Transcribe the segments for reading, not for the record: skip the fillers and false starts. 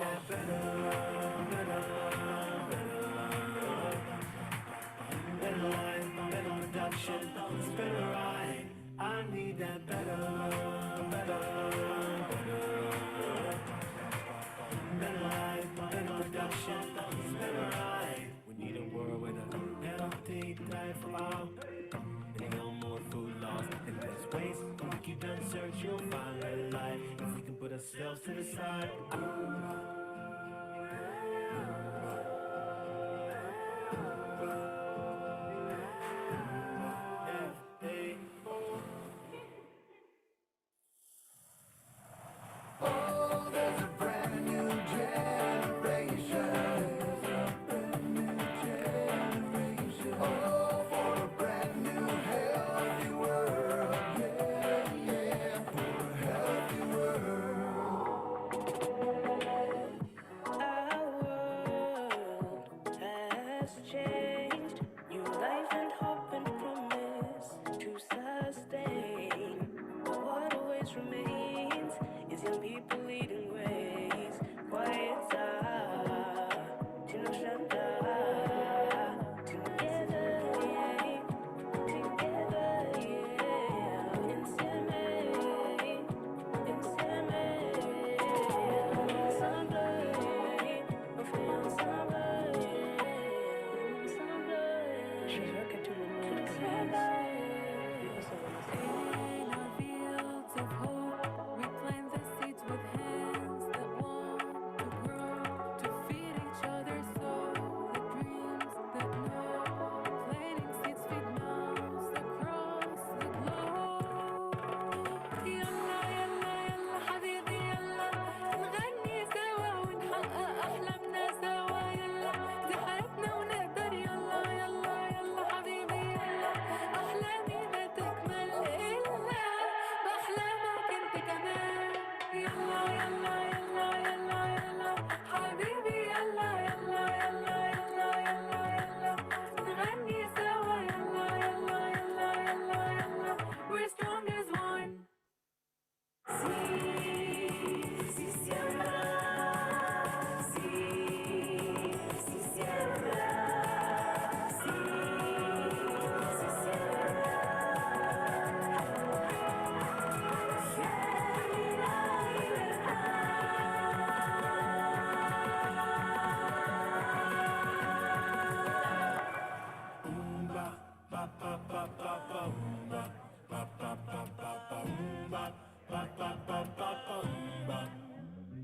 that better, better, better life, better production, it's better right. I need that better, better, better life, better production, it's better right. We need a world with a healthy diet for all. And no more food lost and less waste. When we keep on search, you'll find a life. If we can put ourselves to the side. Oh, there's a brand new generation. Oh, for a brand new healthy world. Yeah, yeah, for a healthy world. Our world has changed. New life and hope and promise to sustain. But what always remains is young people leading ways. Quiet together, yeah, together, yeah, In our fields of hope, we plant the seeds with hands that want to grow, to feed each other soul, the dreams that know. Planting seeds feed mouths across the globe. يلا يلا يلا حبيبي يلا نغني سوا ونحقق أحلامنا سوا يلا دي حياتنا ونقدر يلا يلا يلا حبيبي يلا أحلامي ما تكمل إلا بأحلامك أنت كمان يلا يلا يلا يلا يلا حبيبي يلا يلا يلا يلا يلا يلا نغني سوا يلا يلا يلا يلا يلا We're strong as one.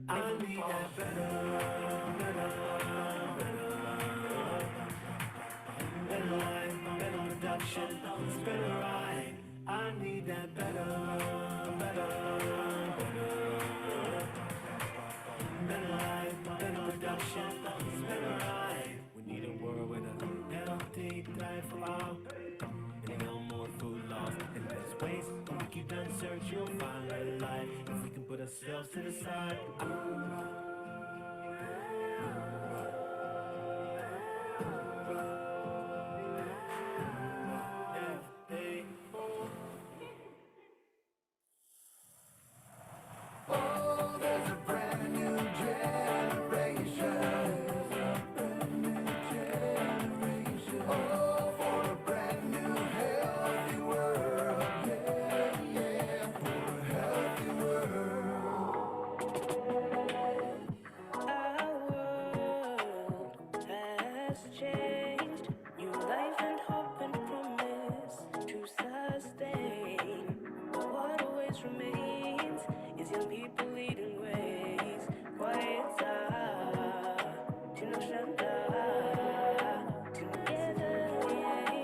I need that better, better, better life, better production, it's better right. I need that better, better, better life, better production, it's better right. We need a world with a healthy diet for all. And no more food lost and less waste. When we keep on search, you'll find a life. If we can put ourselves to the side. Oh, there's a brand new generation. Oh, for a brand new healthy world. Yeah, yeah, for a healthy world. Our world has changed. New life and hope and promise to sustain. But what always remains is young people leading ways. Quiet together, yeah, together, yeah,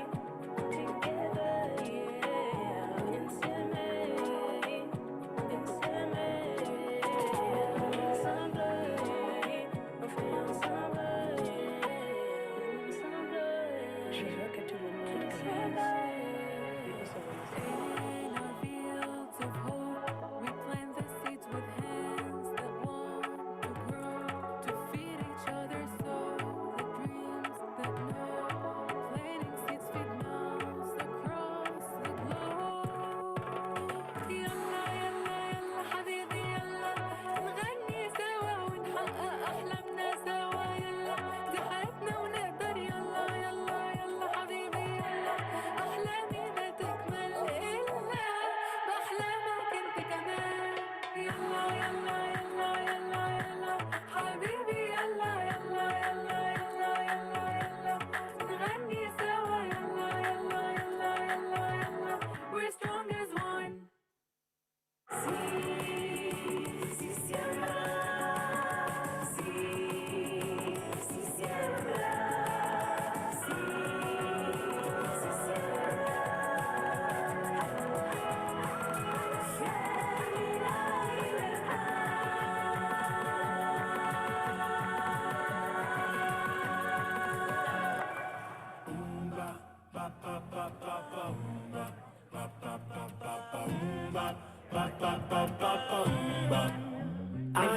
I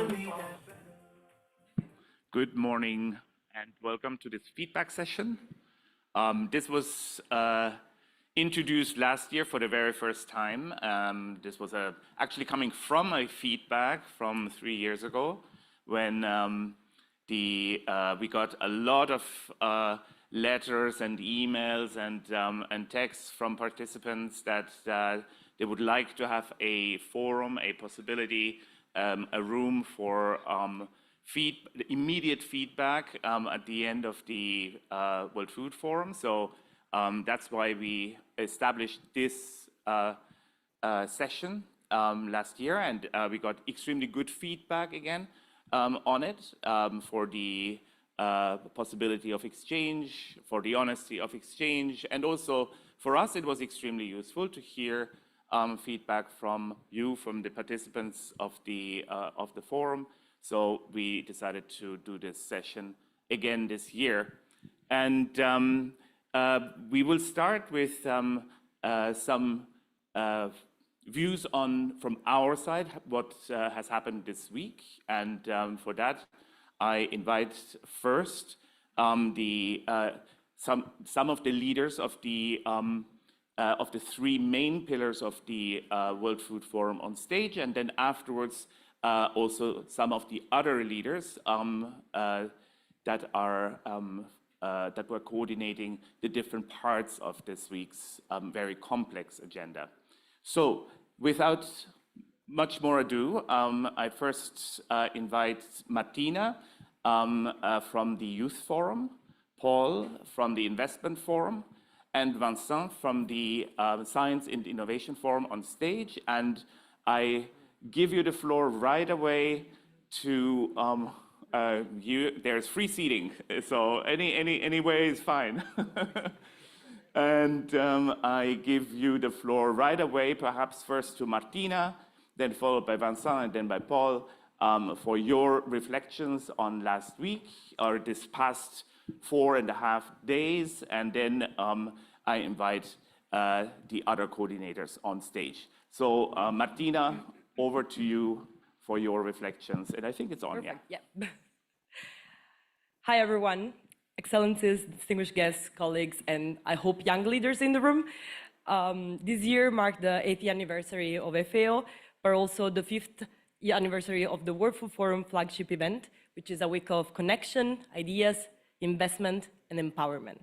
need that. Good morning and welcome to this feedback session. This was introduced last year for the very first time. This was actually coming from a feedback from 3 years ago when we got a lot of letters and emails and texts from participants that they would like to have a forum, a possibility, a room for immediate feedback at the end of the World Food Forum. So that's why we established this session last year, and we got extremely good feedback again on it for the possibility of exchange, for the honesty of exchange, and also for us it was extremely useful to hear feedback from you, from the participants of the forum. So we decided to do this session again this year. And we will start with some views from our side, what has happened this week. And for that, I invite first some of the leaders of the 3 main pillars of the World Food Forum on stage, and then afterwards also some of the other leaders that were coordinating the different parts of this week's very complex agenda. So without much more ado, I first invite Martina from the Youth Forum, Paul from the Investment Forum, and Vincent from the Science and Innovation Forum on stage. And I give you the floor right away to you. There's free seating, so any way is fine. And I give you the floor right away, perhaps first to Martina, then followed by Vincent, and then by Paul, for your reflections on last week or this past 4.5 days, and then I invite the other coordinators on stage. So Martina, over to you for your reflections, and I think it's on. Perfect. Yeah. Hi everyone, excellencies, distinguished guests, colleagues, and I hope young leaders in the room. This year marked the 8th anniversary of FAO, but also the 5th anniversary of the World Food Forum flagship event, which is a week of connection, ideas, investment, and empowerment.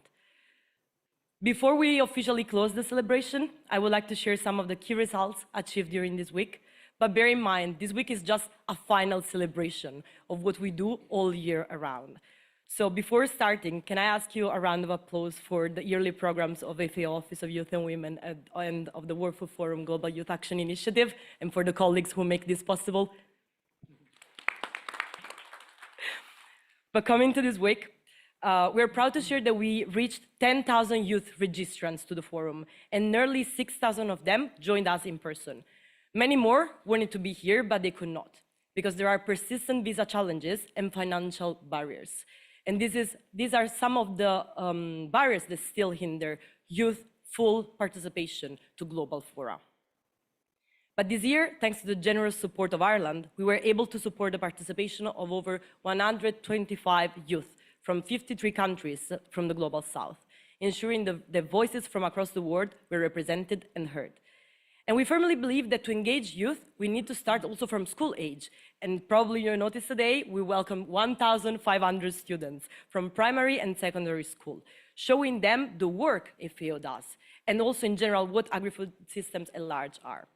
Before we officially close the celebration, I would like to share some of the key results achieved during this week. But bear in mind, this week is just a final celebration of what we do all year around. So before starting, can I ask you a round of applause for the yearly programs of FAO Office of Youth and Women and of the World Food Forum Global Youth Action Initiative, and for the colleagues who make this possible. But coming to this week, we're proud to share that we reached 10,000 youth registrants to the forum, and nearly 6,000 of them joined us in person. Many more wanted to be here, but they could not, because there are persistent visa challenges and financial barriers. And these are some of the barriers that still hinder youth full participation to global fora. But this year, thanks to the generous support of Ireland, we were able to support the participation of over 125 youth from 53 countries from the global south, ensuring the voices from across the world were represented and heard. And we firmly believe that to engage youth, we need to start also from school age. And probably you noticed today, we welcome 1,500 students from primary and secondary school, showing them the work FAO does, and also in general what agri-food systems at large are.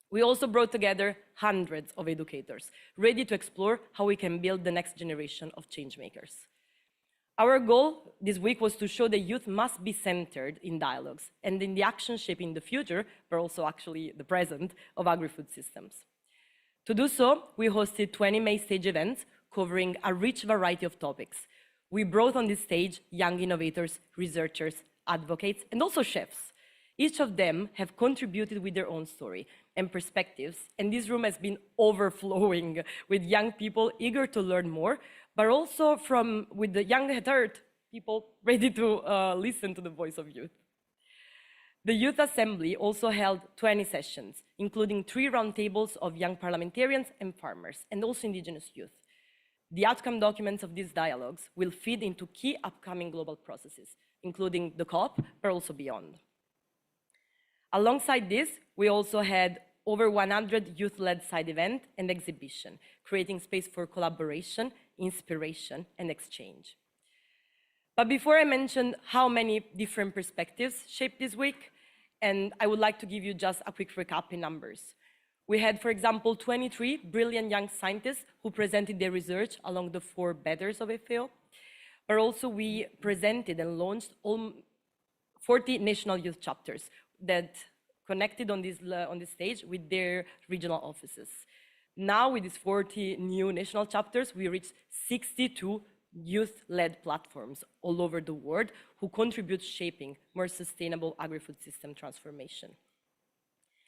We also brought together hundreds of educators, ready to explore how we can build the next generation of change makers. Our goal this week was to show that youth must be centered in dialogues and in the action shaping the future, but also actually the present, of agri-food systems. To do so, we hosted 20 main stage events covering a rich variety of topics. We brought on this stage young innovators, researchers, advocates, and also chefs. Each of them have contributed with their own story and perspectives, and this room has been overflowing with young people eager to learn more, but also with the young at heart people ready to listen to the voice of youth. The Youth Assembly also held 20 sessions, including 3 roundtables of young parliamentarians and farmers, and also indigenous youth. The outcome documents of these dialogues will feed into key upcoming global processes, including the COP, but also beyond. Alongside this, we also had over 100 youth-led side events and exhibition, creating space for collaboration, inspiration, and exchange. But before I mention how many different perspectives shaped this week, and I would like to give you just a quick recap in numbers. We had, for example, 23 brilliant young scientists who presented their research along the 4 betters of FAO, but also we presented and launched 40 national youth chapters that connected on this stage with their regional offices. Now, with these 40 new national chapters, we reached 62 youth-led platforms all over the world who contribute shaping more sustainable agri-food system transformation.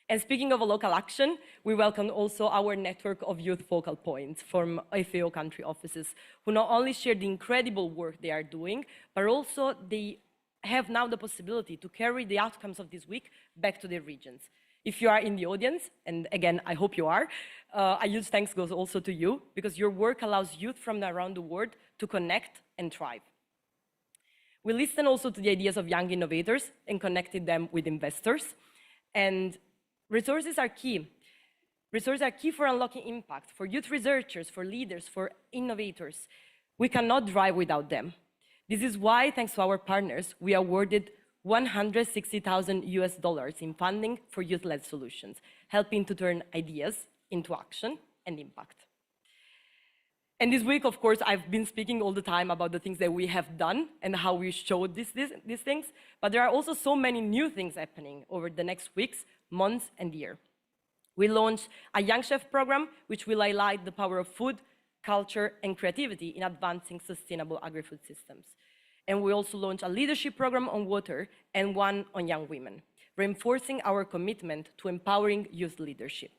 And speaking of a local action, we welcome also our network of youth focal points from FAO country offices, who not only share the incredible work they are doing, but also they have now the possibility to carry the outcomes of this week back to their regions. If you are in the audience, and again, I hope you are, a huge thanks goes also to you, because your work allows youth from around the world to connect and thrive. We listened also to the ideas of young innovators and connected them with investors. And resources are key. Resources are key for unlocking impact, for youth researchers, for leaders, for innovators. We cannot drive without them. This is why, thanks to our partners, we awarded $160,000 in funding for youth-led solutions, helping to turn ideas into action and impact. And this week, of course, I've been speaking all the time about the things that we have done and how we showed these things, but there are also so many new things happening over the next weeks, months, and year. We launched a Young Chef program, which will highlight the power of food, culture, and creativity in advancing sustainable agri-food systems. And we also launched a leadership program on water and one on young women, reinforcing our commitment to empowering youth leadership.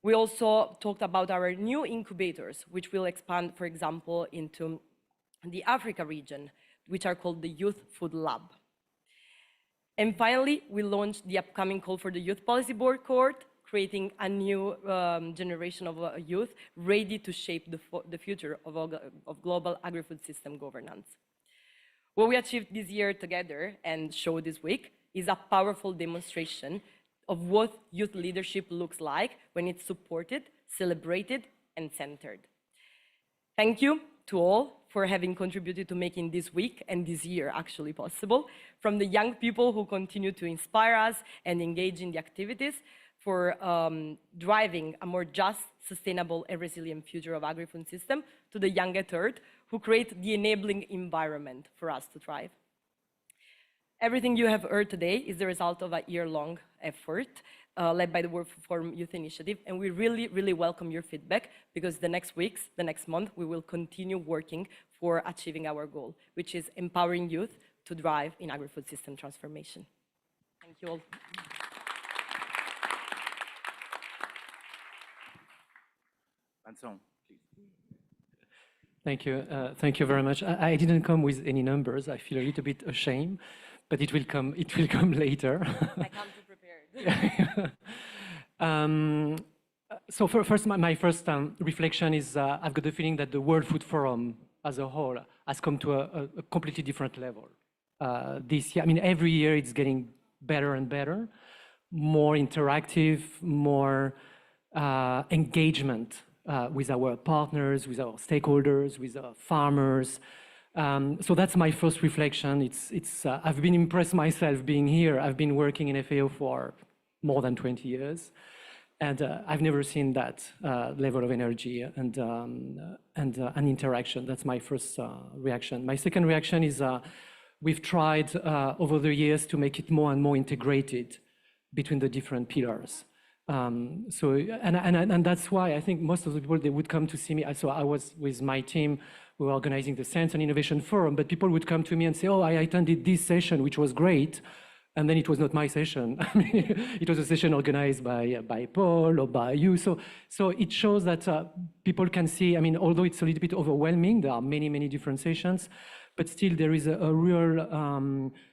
We also talked about our new incubators, which will expand, for example, into the Africa region, which are called the Youth Food Lab. And finally, we launched the upcoming call for the Youth Policy Board cohort, creating a new generation of youth ready to shape the future of global agri-food system governance. What we achieved this year together and showed this week is a powerful demonstration of what youth leadership looks like when it's supported, celebrated, and centered. Thank you to all for having contributed to making this week and this year actually possible, from the young people who continue to inspire us and engage in the activities, for driving a more just, sustainable, and resilient future of agri-food system, to the young at heart who create the enabling environment for us to thrive. Everything you have heard today is the result of a year-long effort led by the World Forum Youth Initiative, and we really, really welcome your feedback, because the next weeks, the next month, we will continue working for achieving our goal, which is empowering youth to drive in agri-food system transformation. Thank you all. Vincent, please. Thank you very much. I didn't come with any numbers. I feel a little bit ashamed, but it will come later. I come prepared. So first, my first reflection is I've got the feeling that the World Food Forum as a whole has come to a completely different level this year. I mean, every year it's getting better and better, more interactive, more engagement with our partners, with our stakeholders, with our farmers. So that's my first reflection. I've been impressed myself being here. I've been working in FAO for more than 20 years, and I've never seen that level of energy and an interaction. That's my first reaction. My second reaction is we've tried over the years to make it more and more integrated between the different pillars. And that's why I think most of the people, they would come to see me. So I was with my team, we were organizing the Science and Innovation Forum, but people would come to me and say, oh, I attended this session, which was great, And then it was not my session. I mean, it was a session organized by Paul or by you. So it shows that people can see, I mean, although it's a little bit overwhelming, there are many, many different sessions, but still there is a real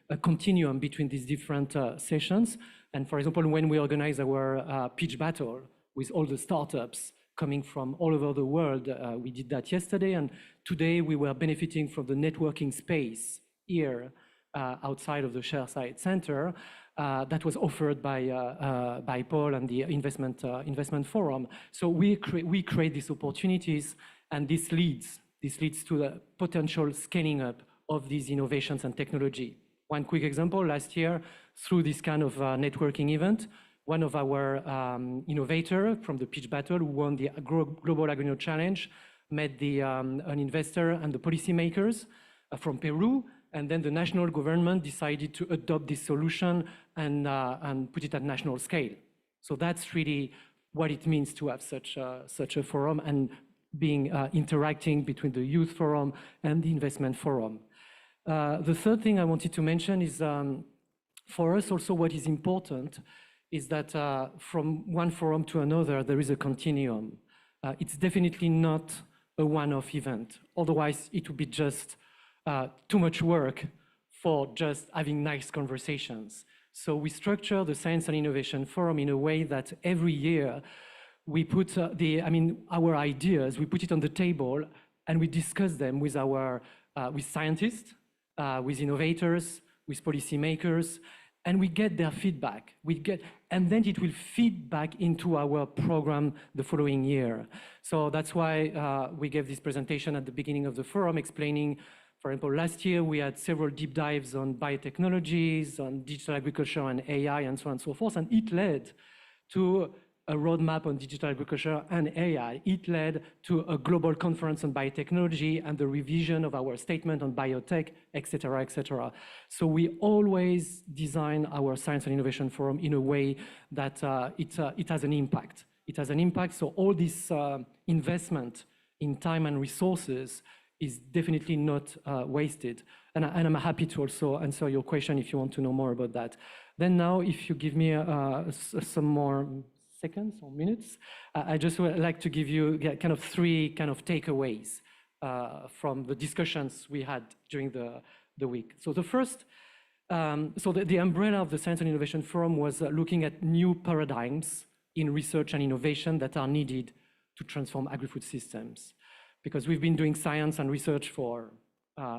a continuum between these different sessions. And for example, when we organize our pitch battle with all the startups coming from all over the world, we did that yesterday, and today we were benefiting from the networking space here outside of the Shareside Center that was offered by Paul and the investment forum. So we create these opportunities, and this leads to the potential scaling up of these innovations and technology. One quick example, last year, through this kind of networking event, one of our innovators from the pitch battle who won the Global Agroneo Challenge met an investor and the policymakers from Peru, and then the national government decided to adopt this solution and put it at national scale. So that's really what it means to have such a forum and being interacting between the youth forum and the investment forum. The third thing I wanted to mention is for us also what is important is that from one forum to another, there is a continuum. It's definitely not a one-off event. Otherwise, it would be just too much work for just having nice conversations. So we structure the Science and Innovation Forum in a way that every year we put our ideas, we put it on the table and we discuss them with with scientists, with innovators, with policymakers, and we get their feedback. And then it will feed back into our program the following year. So that's why we gave this presentation at the beginning of the forum explaining, for example, last year we had several deep dives on biotechnologies, on digital agriculture and AI and so on and so forth, and it led to a roadmap on digital agriculture and AI. It led to a global conference on biotechnology and the revision of our statement on biotech, et cetera, et cetera. So we always design our Science and Innovation Forum in a way that it has an impact. It has an impact, so all this investment in time and resources is definitely not wasted. And I'm happy to also answer your question if you want to know more about that. Then now, if you give me some more seconds or minutes, I just would like to give you kind of three kind of takeaways from the discussions we had during the week. So the first, the umbrella of the Science and Innovation Forum was looking at new paradigms in research and innovation that are needed to transform agri-food systems. Because we've been doing science and research for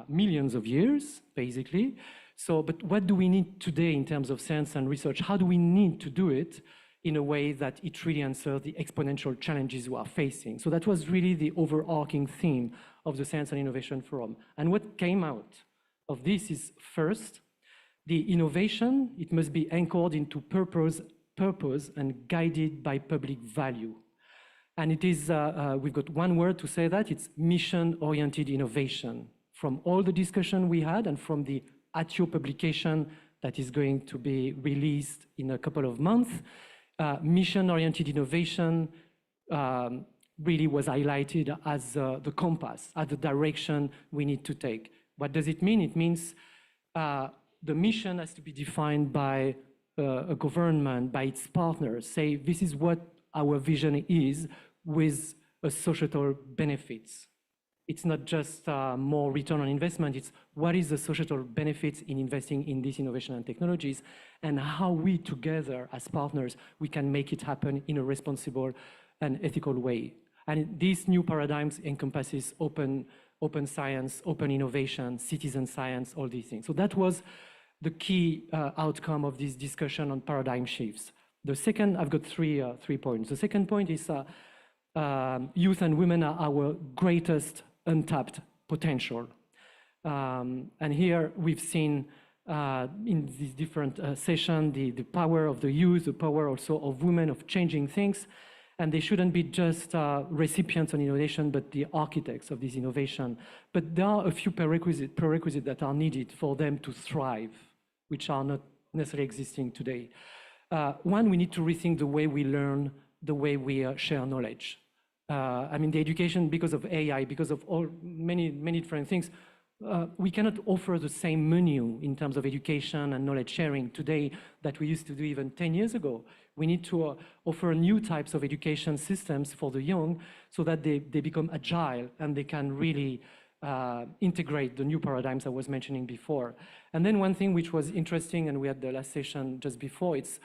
millions of years, basically. So, but what do we need today in terms of science and research? How do we need to do it in a way that it really answers the exponential challenges we are facing? So that was really the overarching theme of the Science and Innovation Forum. And what came out of this is, first, the innovation, it must be anchored into purpose and guided by public value. And it is, we've got one word to say that, it's mission-oriented innovation. From all the discussion we had and from the ATIO publication that is going to be released in a couple of months, mission-oriented innovation really was highlighted as the compass, as the direction we need to take. What does it mean? It means the mission has to be defined by a government, by its partners, say this is what our vision is with a societal benefits. It's not just more return on investment, it's what is the societal benefits in investing in these innovation and technologies, and how we together as partners, we can make it happen in a responsible and ethical way. And these new paradigms encompasses open science, open innovation, citizen science, all these things. So that was the key outcome of this discussion on paradigm shifts. The second, I've got three points. The second point is youth and women are our greatest untapped potential. And here we've seen in these different sessions the power of the youth, the power also of women of changing things. And they shouldn't be just recipients of innovation, but the architects of this innovation. But there are a few prerequisites that are needed for them to thrive, which are not necessarily existing today. One, we need to rethink the way we learn, the way we share knowledge. I mean, the education, because of AI, because of many different things, we cannot offer the same menu in terms of education and knowledge sharing today that we used to do even 10 years ago. We need to offer new types of education systems for the young so that they become agile and they can really integrate the new paradigms I was mentioning before. And then one thing which was interesting, and we had the last session just before, it's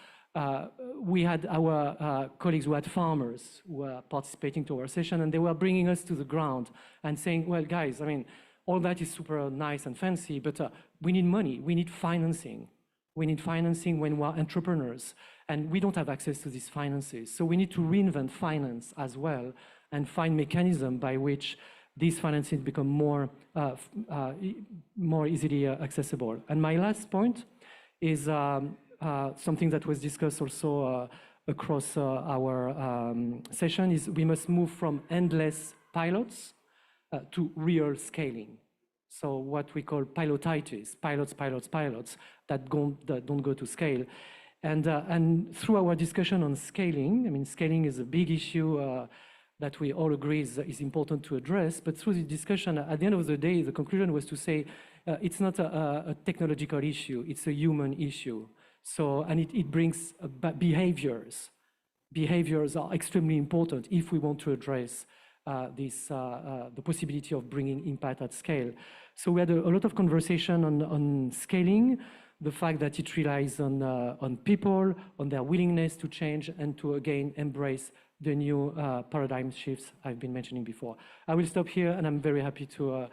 we had our colleagues who had farmers who were participating to our session, and they were bringing us to the ground and saying, well, guys, I mean, all that is super nice and fancy, but we need money, we need financing. We need financing when we're entrepreneurs, and we don't have access to these finances. So we need to reinvent finance as well and find mechanisms by which these finances become more easily accessible. And my last point is something that was discussed also across our session is we must move from endless pilots to real scaling. So what we call pilotitis, pilots that don't go to scale. And through our discussion on scaling, I mean, scaling is a big issue that we all agree is important to address, but through the discussion, at the end of the day, the conclusion was to say it's not a technological issue, it's a human issue. So, and it brings behaviors. Behaviors are extremely important if we want to address the possibility of bringing impact at scale. So we had a lot of conversation on scaling, the fact that it relies on people, on their willingness to change and to again embrace the new paradigm shifts I've been mentioning before. I will stop here and I'm very happy to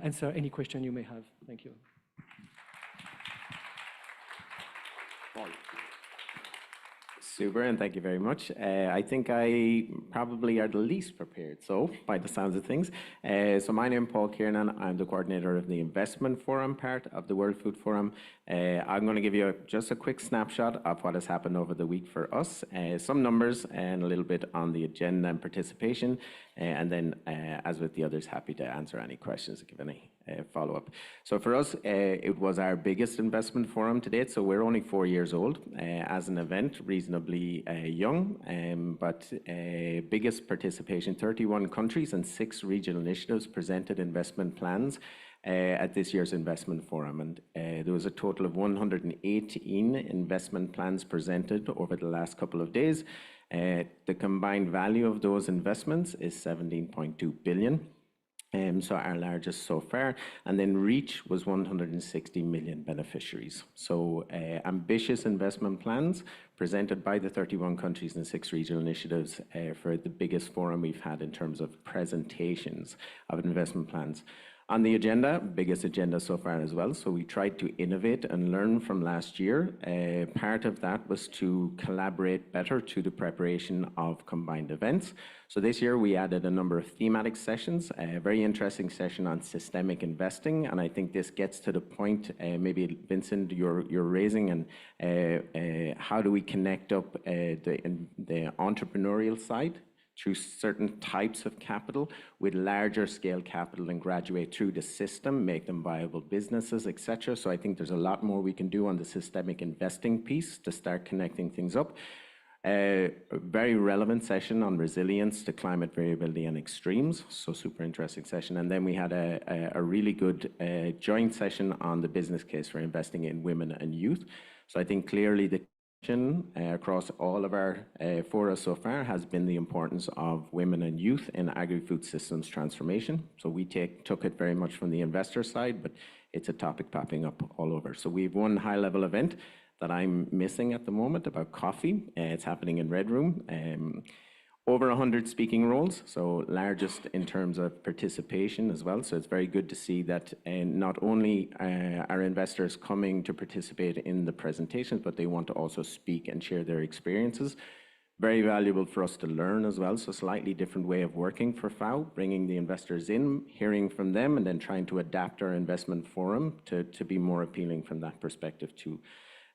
answer any question you may have. Thank you. Super, and thank you very much. I think I probably are the least prepared, so by the sounds of things. So my name is Paul Kiernan. I'm the coordinator of the investment forum part of the World Food Forum. I'm going to give you just a quick snapshot of what has happened over the week for us, some numbers and a little bit on the agenda and participation, and then as with the others, happy to answer any questions, give any follow-up. So for us, it was our biggest investment forum to date, so we're only 4 years old as an event, reasonably young, but biggest participation, 31 countries and 6 regional initiatives presented investment plans at this year's investment forum, and there was a total of 118 investment plans presented over the last couple of days. The combined value of those investments is 17.2 billion. So our largest so far, and then reach was 160 million beneficiaries. So ambitious investment plans presented by the 31 countries and 6 regional initiatives for the biggest forum we've had in terms of presentations of investment plans. On the agenda, biggest agenda so far as well, so we tried to innovate and learn from last year. Part of that was to collaborate better to the preparation of combined events. So this year we added a number of thematic sessions, a very interesting session on systemic investing, and I think this gets to the point, maybe Vincent, you're raising, and how do we connect up the entrepreneurial side through certain types of capital with larger scale capital and graduate through the system, make them viable businesses, etc. So I think there's a lot more we can do on the systemic investing piece to start connecting things up. A very relevant session on resilience to climate variability and extremes, so super interesting session. And then we had a really good joint session on the business case for investing in women and youth. So I think clearly the across all of our fora so far has been the importance of women and youth in agri-food systems transformation. So we took it very much from the investor side, but it's a topic popping up all over. So we have one high-level event that I'm missing at the moment about coffee. It's happening in Red Room. Over 100 speaking roles, so largest in terms of participation as well. So it's very good to see that not only are investors coming to participate in the presentations, but they want to also speak and share their experiences. Very valuable for us to learn as well. So slightly different way of working for FAO, bringing the investors in, hearing from them, and then trying to adapt our investment forum to be more appealing from that perspective too.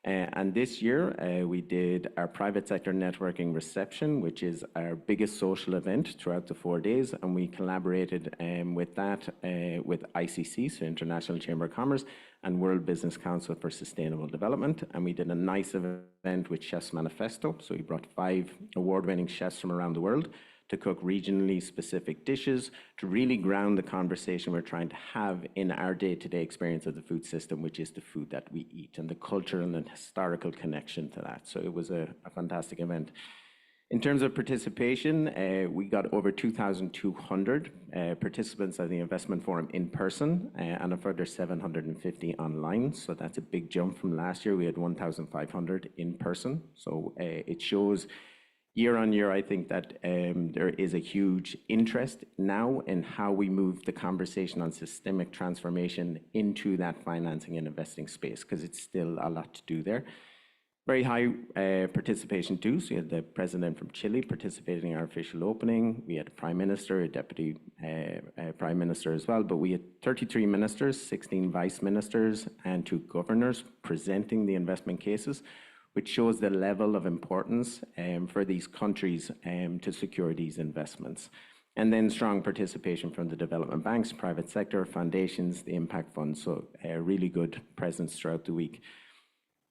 And this year, we did our private sector networking reception, which is our biggest social event throughout the 4 days. And we collaborated with that with ICC, so International Chamber of Commerce, and World Business Council for Sustainable Development. And we did a nice event with Chefs Manifesto. So we brought 5 award-winning chefs from around the world to cook regionally specific dishes, to really ground the conversation we're trying to have in our day-to-day experience of the food system, which is the food that we eat, and the cultural and historical connection to that. So it was a fantastic event. In terms of participation, we got over 2,200 participants at the Investment Forum in person and a further 750 online. So that's a big jump from last year. We had 1,500 in person. So it shows year on year, I think that there is a huge interest now in how we move the conversation on systemic transformation into that financing and investing space, because it's still a lot to do there. Very high participation too. So we had the president from Chile participating in our official opening. We had a prime minister, a deputy prime minister as well. But we had 33 ministers, 16 vice ministers, and 2 governors presenting the investment cases, which shows the level of importance for these countries to secure these investments. And then strong participation from the development banks, private sector, foundations, the impact funds. So a really good presence throughout the week.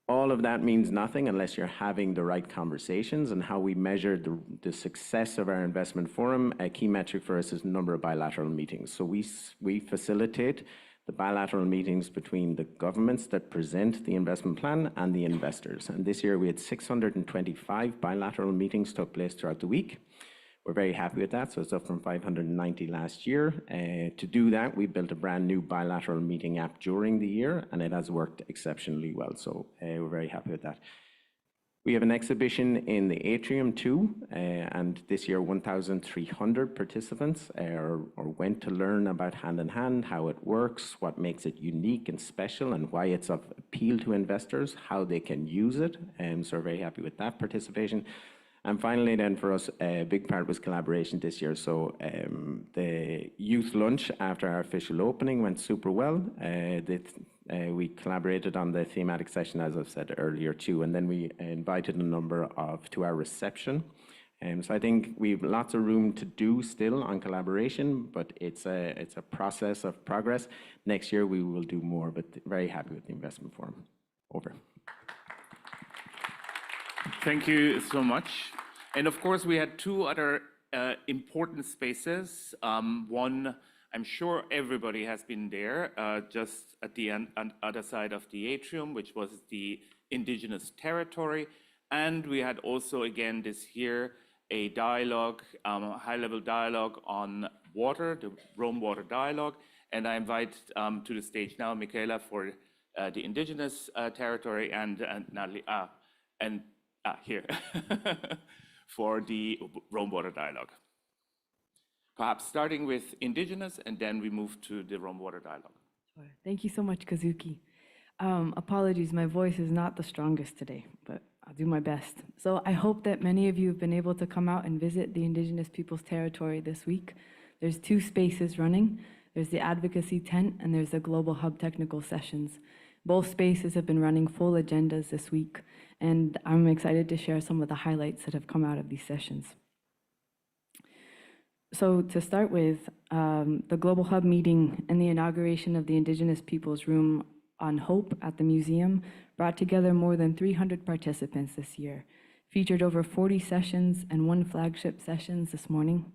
All of that means nothing unless you're having the right conversations. And how we measure the success of our investment forum, a key metric for us is the number of bilateral meetings. So we facilitate the bilateral meetings between the governments that present the investment plan and the investors. And this year we had 625 bilateral meetings took place throughout the week. We're very happy with that, so it's up from 590 last year. To do that, we built a brand new bilateral meeting app during the year, and it has worked exceptionally well, so we're very happy with that. We have an exhibition in the atrium too, and this year 1,300 participants went to learn about Hand in Hand, how it works, what makes it unique and special, and why it's of appeal to investors, how they can use it, so we're very happy with that participation. And finally then for us, a big part was collaboration this year. So the youth lunch after our official opening went super well. We collaborated on the thematic session, as I've said earlier too, and then we invited a number to our reception. So I think we have lots of room to do still on collaboration, but it's a process of progress. Next year we will do more, but very happy with the investment forum. Over. Thank you so much. And of course, we had 2 other important spaces. One, I'm sure everybody has been there, just at the other side of the atrium, which was the indigenous territory. And we had also, again, this year, a dialogue, high-level dialogue on water, the Rome Water Dialogue. And I invite to the stage now Michaela for the indigenous territory and Natalie, here for the Rome Water Dialogue. Perhaps starting with indigenous, and then we move to the Rome Water Dialogue. Sure. Thank you so much, Kazuki. Apologies, my voice is not the strongest today, but I'll do my best. So I hope that many of you have been able to come out and visit the Indigenous Peoples Territory this week. There's 2 spaces running. There's the Advocacy Tent, and there's the Global Hub Technical Sessions. Both spaces have been running full agendas this week, and I'm excited to share some of the highlights that have come out of these sessions. So to start with, the Global Hub meeting and the inauguration of the Indigenous Peoples Room on Hope at the museum brought together more than 300 participants this year, featured over 40 sessions and 1 flagship sessions this morning,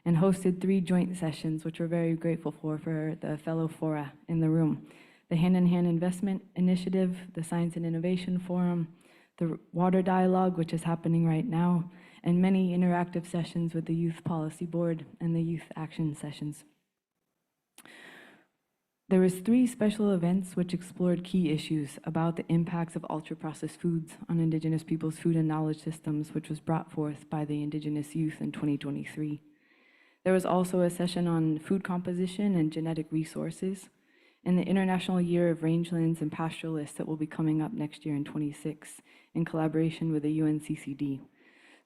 and hosted 3 joint sessions, which we're very grateful for the fellow fora in the room. The Hand in Hand Investment Initiative, the Science and Innovation Forum, the Water Dialogue, which is happening right now, and many interactive sessions with the Youth Policy Board and the Youth Action Sessions. There was 3 special events which explored key issues about the impacts of ultra-processed foods on Indigenous peoples' food and knowledge systems, which was brought forth by the Indigenous youth in 2023. There was also a session on food composition and genetic resources, and the International Year of Rangelands and Pastoralists that will be coming up next year in 26 in collaboration with the UNCCD.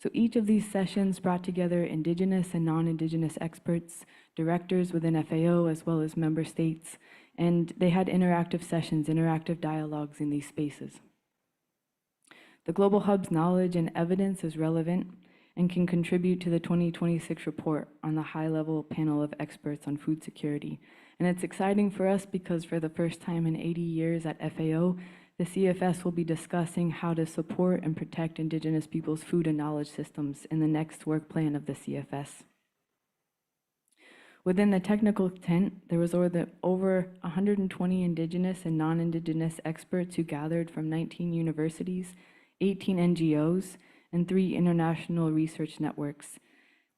So each of these sessions brought together Indigenous and non-Indigenous experts, directors within FAO, as well as member states, and they had interactive sessions, interactive dialogues in these spaces. The Global Hub's knowledge and evidence is relevant and can contribute to the 2026 report on the high-level panel of experts on food security. And it's exciting for us because for the first time in 80 years at FAO, The CFS will be discussing how to support and protect Indigenous peoples' food and knowledge systems in the next work plan of the CFS. Within the technical tent, there was over 120 Indigenous and non-Indigenous experts who gathered from 19 universities, 18 NGOs, and 3 international research networks.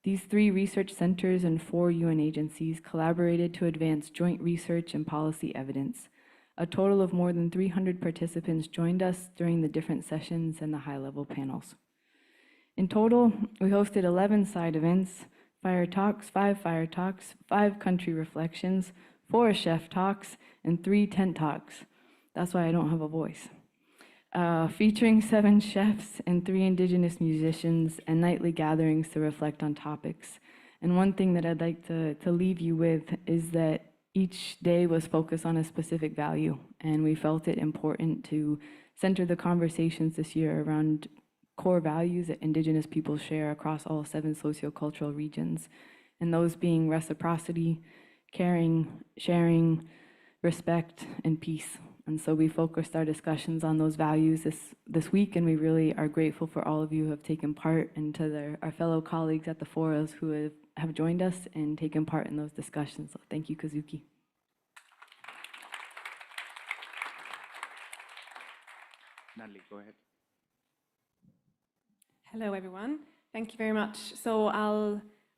These 3 research centers and 4 UN agencies collaborated to advance joint research and policy evidence. A total of more than 300 participants joined us during the different sessions and the high-level panels. In total, we hosted 11 side events, 5 fire talks, 5 country reflections, 4 chef talks, and 3 tent talks. That's why I don't have a voice. Featuring 7 chefs and 3 Indigenous musicians and nightly gatherings to reflect on topics. And one thing that I'd like to leave you with is that each day was focused on a specific value, and we felt it important to center the conversations this year around core values that Indigenous people share across all 7 sociocultural regions, and those being reciprocity, caring, sharing, respect, and peace. And so we focused our discussions on those values this week, and we really are grateful for all of you who have taken part, and to our fellow colleagues at the forums who have joined us and taken part in those discussions. So thank you, Kazuki. Natalie, go ahead. Hello, everyone. Thank you very much. So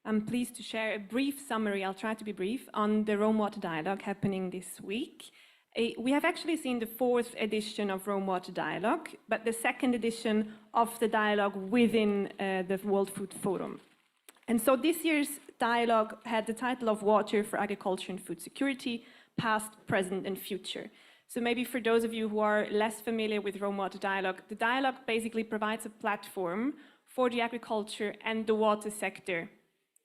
I'm pleased to share a brief summary, I'll try to be brief, on the Rome Water Dialogue happening this week. We have actually seen the 4th edition of Rome Water Dialogue, but the 2nd edition of the dialogue within the World Food Forum. And so this year's dialogue had the title of Water for Agriculture and Food Security, Past, Present and Future. So maybe for those of you who are less familiar with Rome Water Dialogue, the dialogue basically provides a platform for the agriculture and the water sector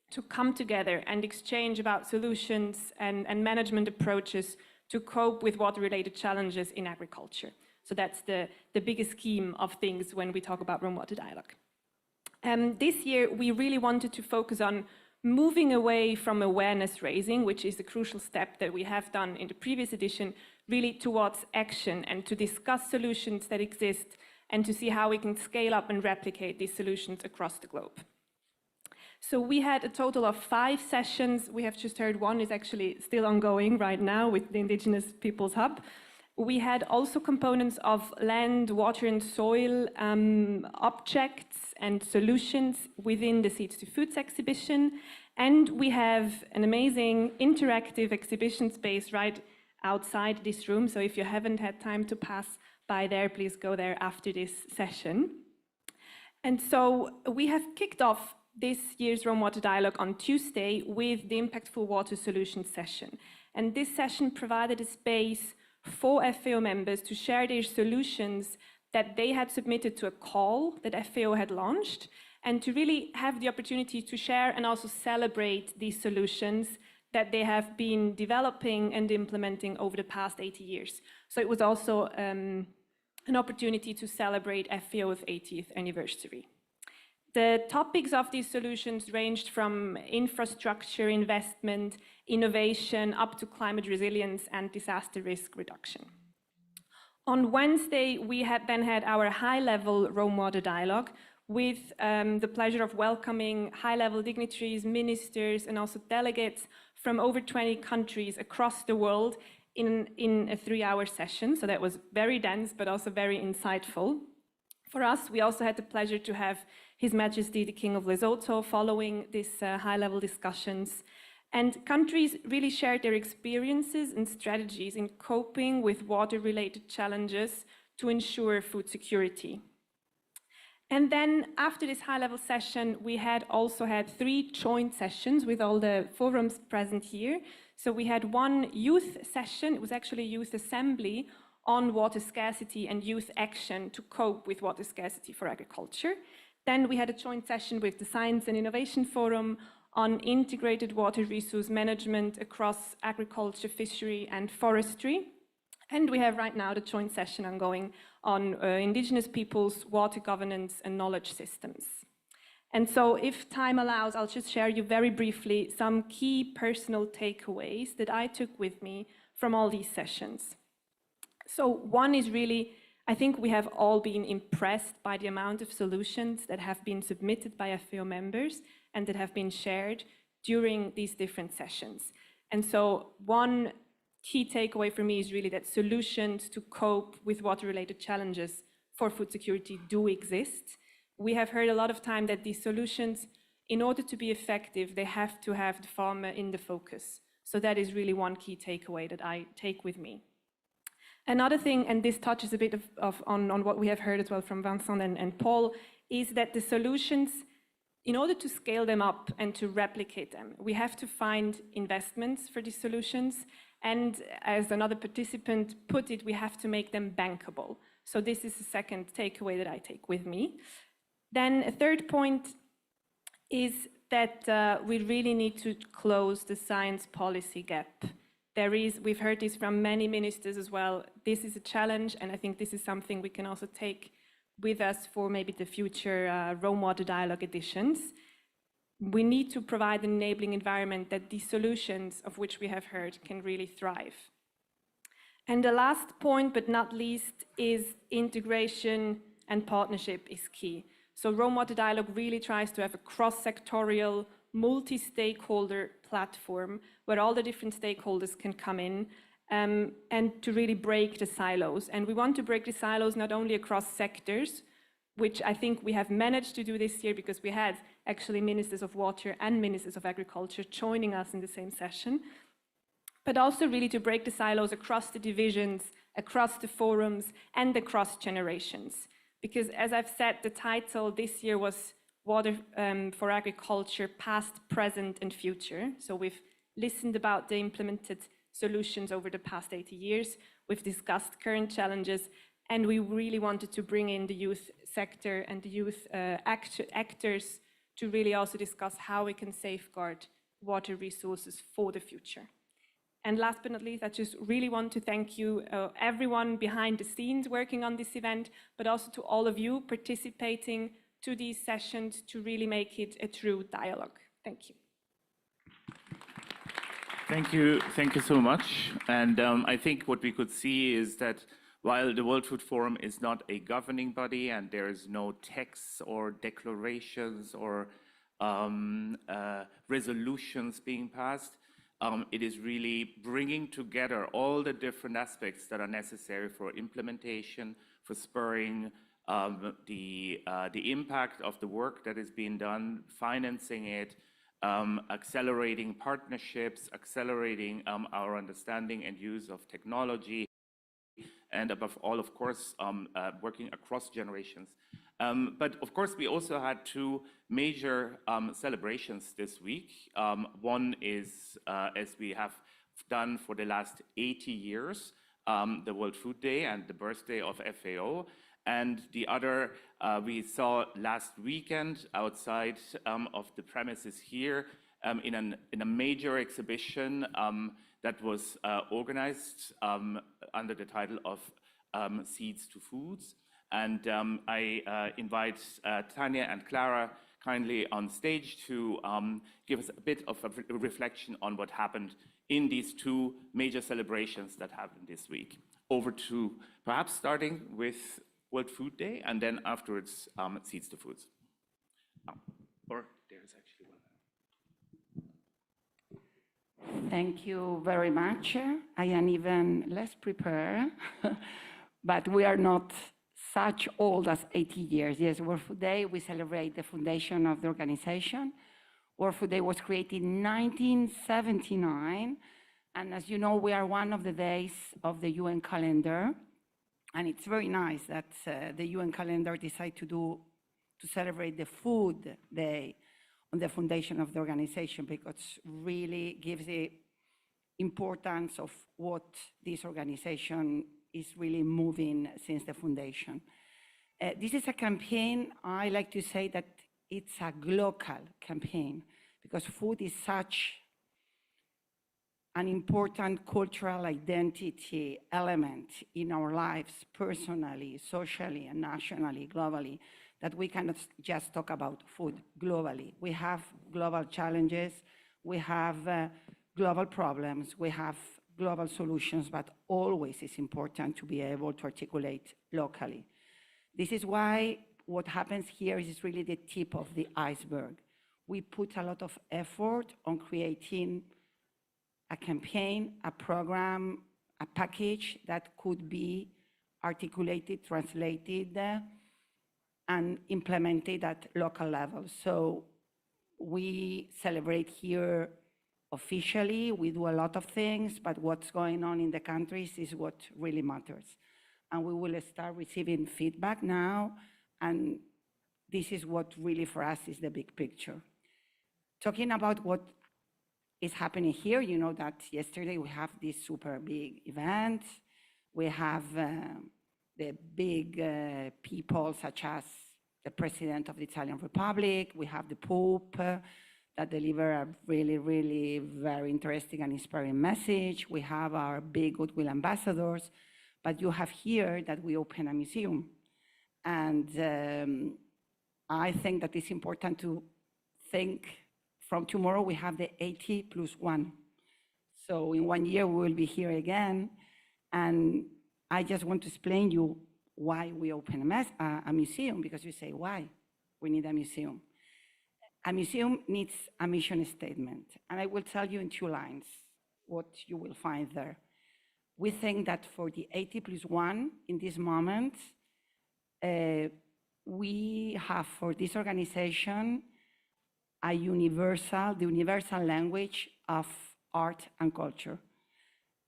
to come together and exchange about solutions and management approaches to cope with water-related challenges in agriculture. So that's the biggest scheme of things when we talk about Rome Water Dialogue. This year, we really wanted to focus on moving away from awareness raising, which is a crucial step that we have done in the previous edition, really towards action and to discuss solutions that exist and to see how we can scale up and replicate these solutions across the globe. So we had a total of 5 sessions. We have just heard one is actually still ongoing right now with the Indigenous Peoples Hub. We had also components of land, water and soil objects and solutions within the Seeds to Foods exhibition. And we have an amazing interactive exhibition space right outside this room. So if you haven't had time to pass by there, please go there after this session. And so we have kicked off this year's Rome Water Dialogue on Tuesday with the Impactful Water Solutions session. And this session provided a space for FAO members to share their solutions that they had submitted to a call that FAO had launched, and to really have the opportunity to share and also celebrate these solutions that they have been developing and implementing over the past 80 years. So it was also an opportunity to celebrate FAO's 80th anniversary. The topics of these solutions ranged from infrastructure investment, innovation, up to climate resilience and disaster risk reduction. On Wednesday, we had our high-level Rome Water Dialogue with the pleasure of welcoming high-level dignitaries, ministers, and also delegates from over 20 countries across the world in a 3-hour session. So that was very dense, but also very insightful. For us, we also had the pleasure to have His Majesty the King of Lesotho following these high-level discussions. And countries really shared their experiences and strategies in coping with water-related challenges to ensure food security. And then after this high-level session, we had also had 3 joint sessions with all the forums present here. So we had one youth session, it was actually a youth assembly on water scarcity and youth action to cope with water scarcity for agriculture. Then we had a joint session with the Science and Innovation Forum on integrated water resource management across agriculture, fishery, and forestry. And we have right now the joint session ongoing on Indigenous peoples, water governance, and knowledge systems. And so if time allows, I'll just share you very briefly some key personal takeaways that I took with me from all these sessions. So one is really I think we have all been impressed by the amount of solutions that have been submitted by FAO members and that have been shared during these different sessions. And so one key takeaway for me is really that solutions to cope with water-related challenges for food security do exist. We have heard a lot of time that these solutions, in order to be effective, they have to have the farmer in the focus. So that is really one key takeaway that I take with me. Another thing, and this touches a bit on what we have heard as well from Vincent and Paul, is that the solutions, in order to scale them up and to replicate them, we have to find investments for these solutions. And as another participant put it, we have to make them bankable. So this is the second takeaway that I take with me. Then a third point is that we really need to close the science policy gap. We've heard this from many ministers as well. This is a challenge, and I think this is something we can also take with us for maybe the future Rome Water Dialogue editions. We need to provide an enabling environment that these solutions, of which we have heard, can really thrive. And the last point, but not least, is integration and partnership is key. So Rome Water Dialogue really tries to have a cross-sectorial, multi-stakeholder platform where all the different stakeholders can come in and to really break the silos. And we want to break the silos not only across sectors, which I think we have managed to do this year because we had actually ministers of water and ministers of agriculture joining us in the same session, but also really to break the silos across the divisions, across the forums, and across generations. Because as I've said, the title this year was Water for Agriculture, Past, Present, and Future. So we've listened about the implemented solutions over the past 80 years. We've discussed current challenges, and we really wanted to bring in the youth sector and the youth actors to really also discuss how we can safeguard water resources for the future. And last but not least, I just really want to thank you, everyone behind the scenes working on this event, but also to all of you participating to these sessions to really make it a true dialogue. Thank you. Thank you so much. And I think what we could see is that while the World Food Forum is not a governing body and there is no texts or declarations or resolutions being passed, it is really bringing together all the different aspects that are necessary for implementation, for spurring the impact of the work that is being done, financing it, accelerating partnerships, accelerating our understanding and use of technology, and above all, of course, working across generations. But of course, we also had two major celebrations this week. One is, as we have done for the last 80 years, the World Food Day and the birthday of FAO. And the other, we saw last weekend outside of the premises here in a major exhibition that was organized under the title of Seeds to Foods. And I invite Tanya and Clara kindly on stage to give us a bit of a reflection on what happened in these two major celebrations that happened this week. Over to perhaps starting with World Food Day and then afterwards Seeds to Foods. Or there's actually one. Thank you very much. I am even less prepared, but we are not such old as 80 years. Yes, World Food Day, we celebrate the foundation of the organization. World Food Day was created in 1979. And as you know, we are one of the days of the UN calendar. And it's very nice that the UN calendar decided to celebrate the Food Day on the foundation of the organization, because really gives the importance of what this organization is really moving since the foundation. This is a campaign, I like to say that it's a global campaign, because food is such an important cultural identity element in our lives, personally, socially, and nationally, globally, that we cannot just talk about food globally. We have global challenges, we have global problems, we have global solutions, but always it's important to be able to articulate locally. This is why what happens here is really the tip of the iceberg. We put a lot of effort on creating a campaign, a program, a package that could be articulated, translated, and implemented at local level. So we celebrate here officially, we do a lot of things, but what's going on in the countries is what really matters. And we will start receiving feedback now, and this is what really for us is the big picture. Talking about what is happening here, you know that yesterday we have this super big event. We have the big people such as the President of the Italian Republic. We have the Pope that deliver a really, really very interesting and inspiring message. We have our big goodwill ambassadors, but you have here that we open a museum. And I think that it's important to think from tomorrow we have the 80+1. So in 1 year we will be here again. And I just want to explain you why we open a museum, because you say, why we need a museum? A museum needs a mission statement. And I will tell you in 2 lines what you will find there. We think that for the 80+1 in this moment, we have for this organization the universal language of art and culture.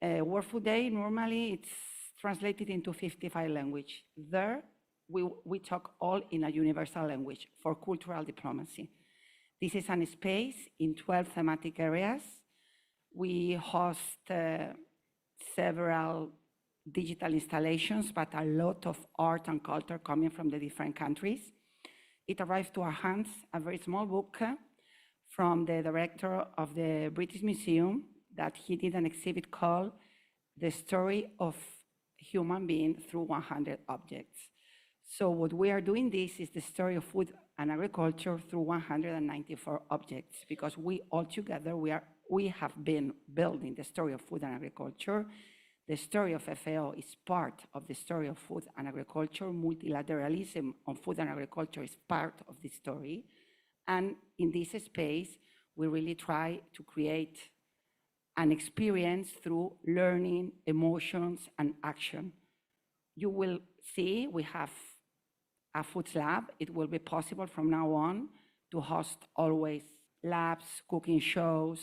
World Food Day, normally it's translated into 55 languages. There, we talk all in a universal language for cultural diplomacy. This is a space in 12 thematic areas. We host several digital installations, but a lot of art and culture coming from the different countries. It arrived to our hands, a very small book from the director of the British Museum, that he did an exhibit called The Story of Human Being Through 100 Objects. So what we are doing this is the story of food and agriculture through 194 objects, because we all together, we have been building the story of food and agriculture. The story of FAO is part of the story of food and agriculture. Multilateralism on food and agriculture is part of the story. And in this space, we really try to create an experience through learning, emotions, and action. You will see we have a food lab. It will be possible from now on to host always labs, cooking shows,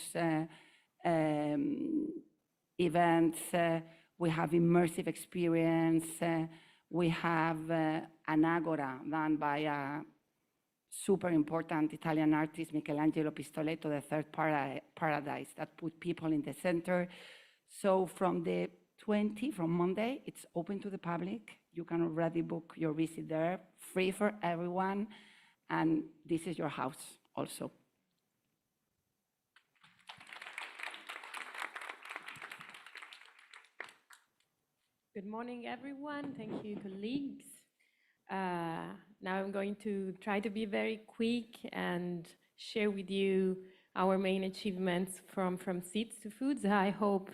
events. We have immersive experience. We have an agora done by a super important Italian artist, Michelangelo Pistoletto, the third paradise, that put people in the center. So from the 20th, from Monday, it's open to the public. You can already book your visit there, free for everyone. And this is your house also. Good morning, everyone. Thank you, colleagues. Now I'm going to try to be very quick and share with you our main achievements from Seeds to Foods. I hope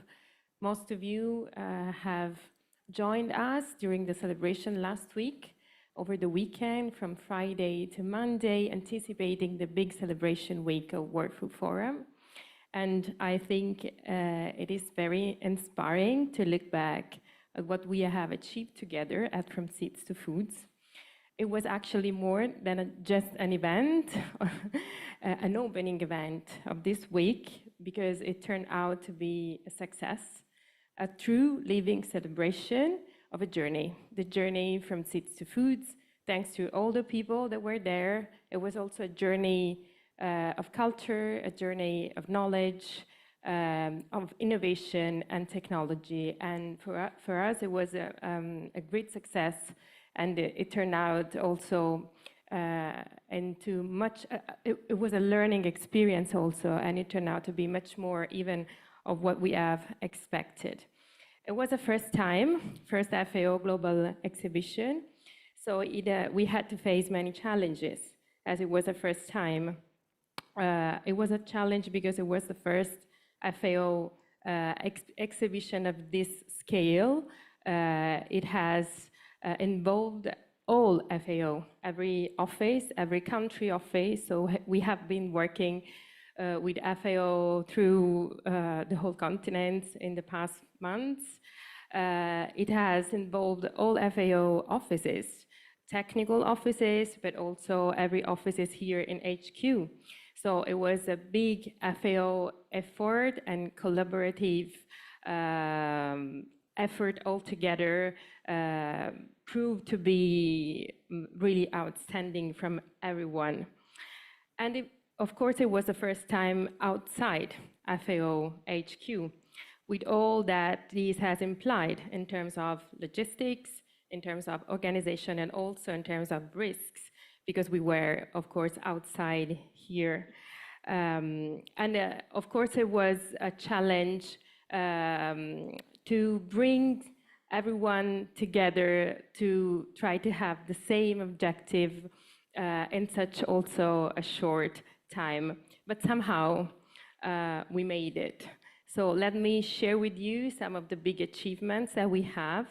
most of you have joined us during the celebration last week, over the weekend, from Friday to Monday, anticipating the big celebration week of World Food Forum. And I think it is very inspiring to look back at what we have achieved together at From Seeds to Foods. It was actually more than just an event, an opening event of this week, because it turned out to be a success, a true living celebration of a journey, the journey from Seeds to Foods. Thanks to all the people that were there. It was also a journey of culture, a journey of knowledge, of innovation and technology. And for us, it was a great success. And it turned out also into much, it was a learning experience also, and it turned out to be much more even of what we have expected. It was a first FAO global exhibition. So we had to face many challenges as it was a first time. It was a challenge because it was the first FAO exhibition of this scale. It has involved all FAO, every office, every country office. So we have been working with FAO through the whole continent in the past months. It has involved all FAO offices, technical offices, but also every offices here in HQ. So it was a big FAO effort and collaborative effort altogether, proved to be really outstanding from everyone. And of course, it was the first time outside FAO HQ, with all that this has implied in terms of logistics, in terms of organization, and also in terms of risks, because we were, of course, outside here. Of course, it was a challenge to bring everyone together to try to have the same objective in such also a short time. But somehow we made it. So let me share with you some of the big achievements that we have.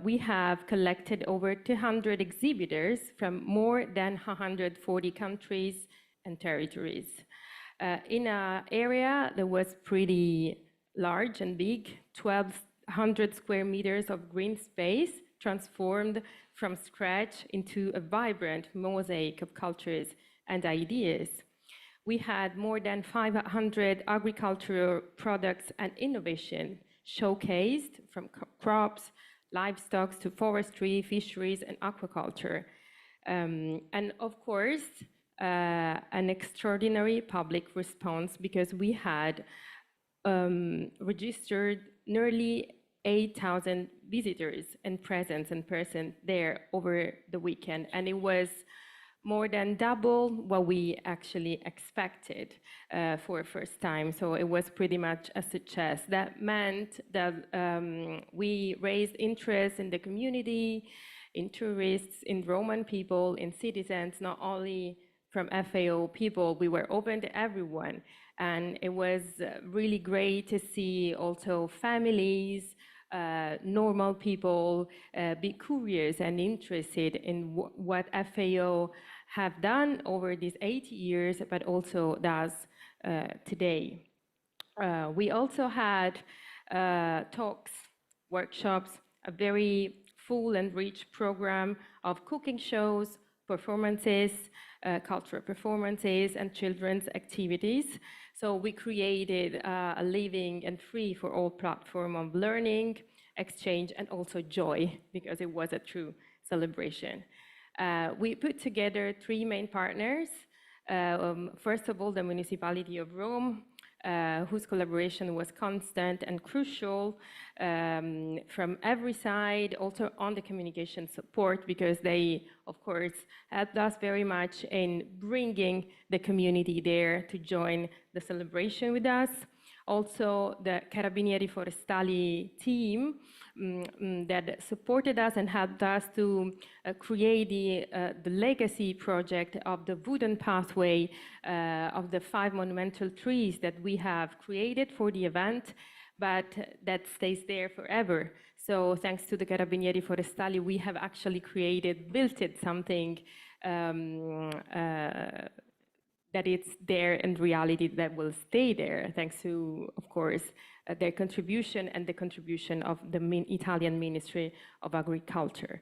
We have collected over 200 exhibitors from more than 140 countries and territories in an area that was pretty large and big, 1,200 square meters of green space transformed from scratch into a vibrant mosaic of cultures and ideas. We had more than 500 agricultural products and innovation showcased, from crops, livestock to forestry, fisheries, and aquaculture. And of course, an extraordinary public response, because we had registered nearly 8,000 visitors and presence in person there over the weekend. And it was more than double what we actually expected for a first time. So it was pretty much a success. That meant that we raised interest in the community, in tourists, in Roman people, in citizens, not only from FAO people. We were open to everyone. And it was really great to see also families, normal people be curious and interested in what FAO have done over these 8 years, but also does today. We also had talks, workshops, a very full and rich program of cooking shows, performances, cultural performances, and children's activities. So we created a living and free for all platform of learning, exchange, and also joy, because it was a true celebration. We put together 3 main partners. First of all, the municipality of Rome, whose collaboration was constant and crucial from every side, also on the communication support, because they, of course, helped us very much in bringing the community there to join the celebration with us. Also, the Carabinieri Forestali team that supported us and helped us to create the legacy project of the wooden pathway of the 5 monumental trees that we have created for the event, but that stays there forever. So thanks to the Carabinieri Forestali, we have actually built something that it's there in reality, that will stay there, thanks to, of course, their contribution and the contribution of the Italian Ministry of Agriculture.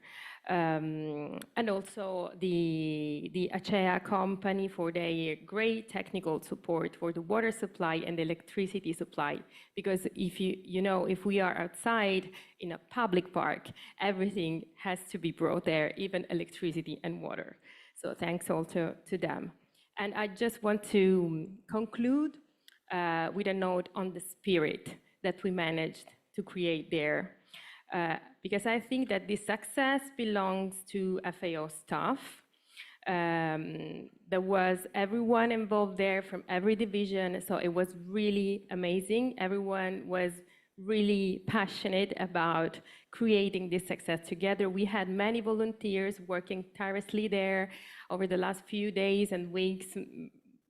And also the Acea company for their great technical support for the water supply and the electricity supply. Because if we are outside in a public park, everything has to be brought there, even electricity and water. So thanks also to them. And I just want to conclude with a note on the spirit that we managed to create there. Because I think that this success belongs to FAO staff. There was everyone involved there from every division, so it was really amazing. Everyone was really passionate about creating this success together. We had many volunteers working tirelessly there over the last few days and weeks,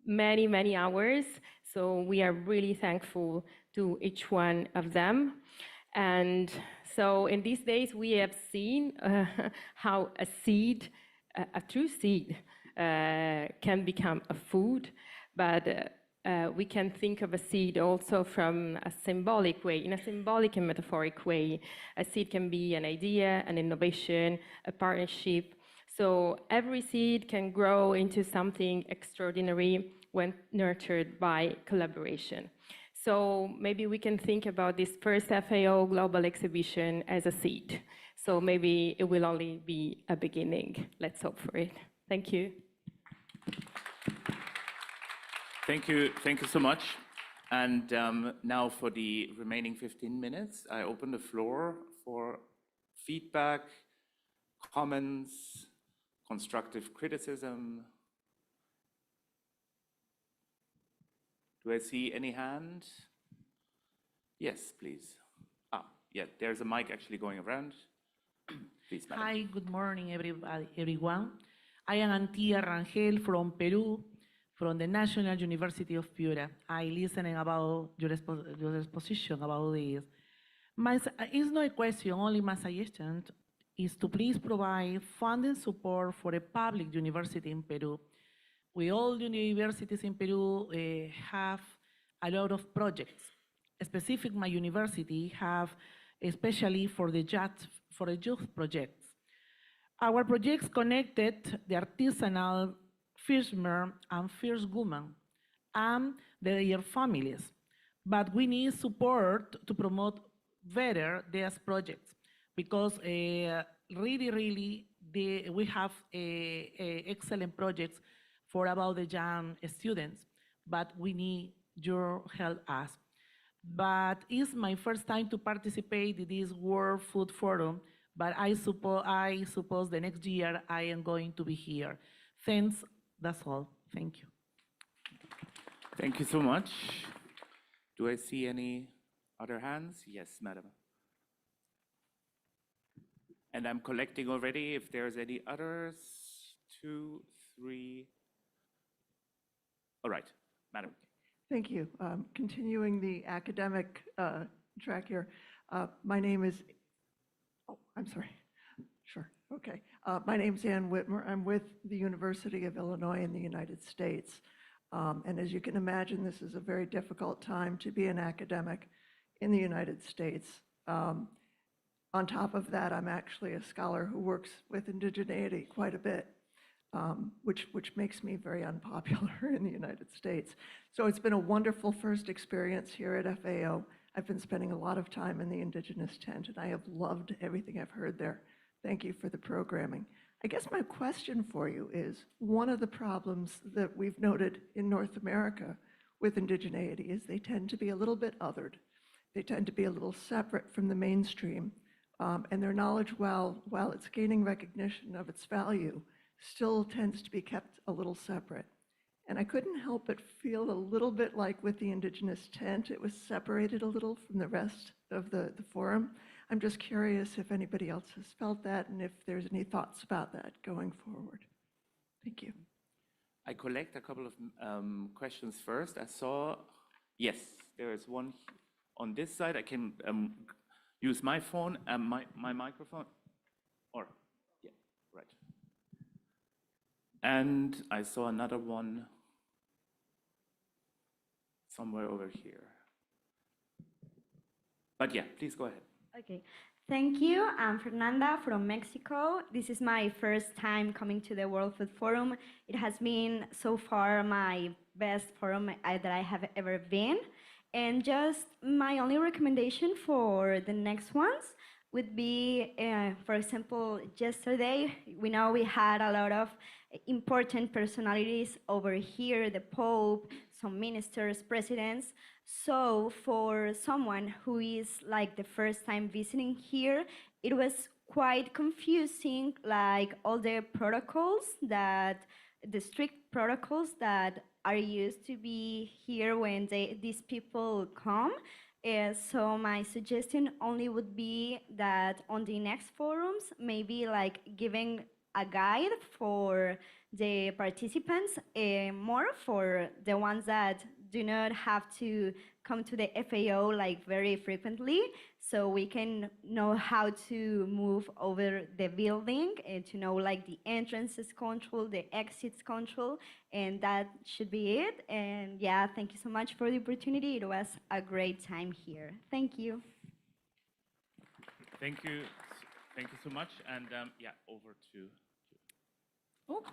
many hours. So we are really thankful to each one of them. And so in these days, we have seen how a seed, a true seed, can become a food, but we can think of a seed also from a symbolic way, in a symbolic and metaphoric way. A seed can be an idea, an innovation, a partnership. So every seed can grow into something extraordinary when nurtured by collaboration. So maybe we can think about this first FAO global exhibition as a seed. So maybe it will only be a beginning. Let's hope for it. Thank you. Thank you so much. And now for the remaining 15 minutes, I open the floor for feedback, comments, constructive criticism. Do I see any hand? Yes, please. Yeah, there's a mic actually going around. Please, madam. Hi, good morning, everyone. I am Antía Rangel from Peru, from the National University of Piura. I listening about your exposition about this. It's not a question, only my suggestion is to please provide funding support for a public university in Peru. We all the universities in Peru have a lot of projects. Specific, my university have, especially for the youth projects. Our projects connected the artisanal fishermen and first women and their families. But we need support to promote better these projects because really, we have excellent projects for about the young students, but we need your help us. But it's my first time to participate in this World Food Forum, but I suppose the next year I am going to be here. Thanks, that's all. Thank you. Thank you so much. Do I see any other hands? Yes, madam. And I'm collecting already if there's any others. 2, 3. All right, madam. Thank you. Continuing the academic track here, my name is, I'm sorry. Sure, okay. My name's Ann Whitmer. I'm with the University of Illinois in the United States. And as you can imagine, this is a very difficult time to be an academic in the United States. On top of that, I'm actually a scholar who works with indigeneity quite a bit. Which makes me very unpopular in the United States. So it's been a wonderful first experience here at FAO. I've been spending a lot of time in the Indigenous tent, and I have loved everything I've heard there. Thank you for the programming. I guess my question for you is, one of the problems that we've noted in North America with indigeneity is they tend to be a little bit othered. They tend to be a little separate from the mainstream, and their knowledge, while it's gaining recognition of its value, still tends to be kept a little separate. And I couldn't help but feel a little bit like with the Indigenous tent, it was separated a little from the rest of the forum. I'm just curious if anybody else has felt that and if there's any thoughts about that going forward. Thank you. I collect a couple of questions first. I saw, yes, there is one on this side. I can use my phone and my microphone. Or, yeah, right. And I saw another one somewhere over here. But yeah, please go ahead. Okay, thank you. I'm Fernanda from Mexico. This is my first time coming to the World Food Forum. It has been so far my best forum that I have ever been. And just my only recommendation for the next ones would be, for example, yesterday, we know we had a lot of important personalities over here, the Pope, some ministers, presidents. So for someone who is like the first time visiting here, it was quite confusing, like all the protocols the strict protocols that are used to be here when these people come. So my suggestion only would be that on the next forums, maybe like giving a guide for the participants, more for the ones that do not have to come to the FAO like very frequently, so we can know how to move over the building and to know like the entrances control, the exits control, and that should be it. And yeah, thank you so much for the opportunity. It was a great time here. Thank you. Thank you. Thank you so much. And yeah, over to. Oh,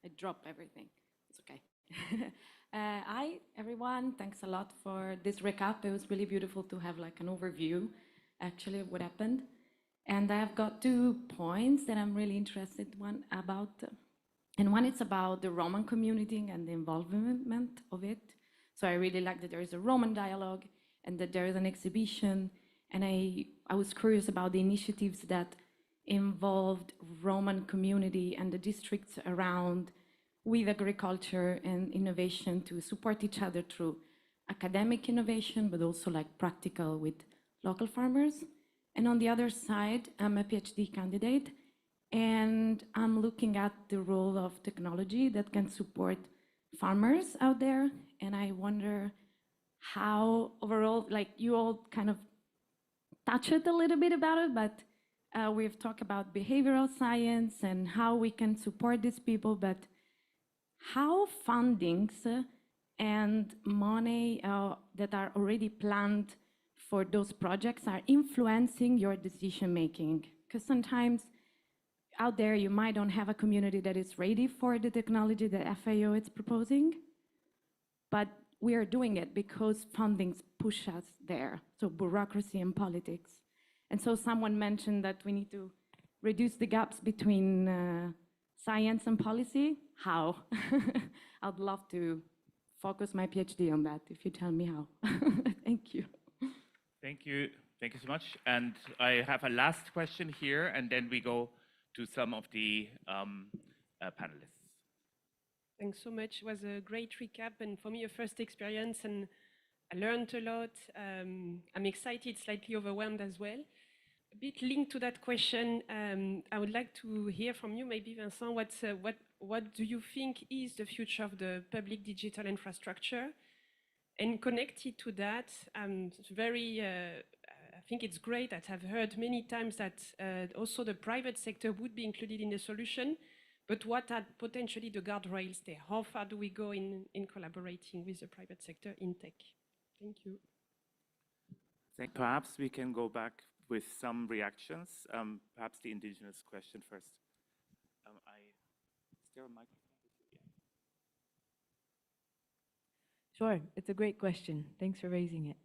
I dropped everything. It's okay. Hi, everyone. Thanks a lot for this recap. It was really beautiful to have like an overview, actually, of what happened. And I've got 2 points that I'm really interested one about. And one is about the Roman community and the involvement of it. So I really like that there is a Roman dialogue and that there is an exhibition. And I was curious about the initiatives that involved Roman community and the districts around with agriculture and innovation to support each other through academic innovation, but also like practical with local farmers. And on the other side, I'm a PhD candidate, and I'm looking at the role of technology that can support farmers out there. And I wonder how overall, like you all kind of touched a little bit about it, but we've talked about behavioral science and how we can support these people, but how fundings and money that are already planned for those projects are influencing your decision making. Because sometimes out there you might don't have a community that is ready for the technology that FAO is proposing, but we are doing it because fundings push us there, so bureaucracy and politics. And so someone mentioned that we need to reduce the gaps between science and policy. How? I'd love to focus my PhD on that if you tell me how. Thank you. Thank you. Thank you so much. And I have a last question here, and then we go to some of the panelists. Thanks so much. It was a great recap, and for me, a first experience, and I learned a lot. I'm excited, slightly overwhelmed as well. A bit linked to that question, I would like to hear from you, maybe Vincent, what do you think is the future of the public digital infrastructure? And connected to that, I think it's great that I've heard many times that also the private sector would be included in the solution, but what are potentially the guardrails there? How far do we go in collaborating with the private sector in tech? Thank you. Perhaps we can go back with some reactions. Perhaps the indigenous question first. Is there a microphone? Sure, it's a great question. Thanks for raising it.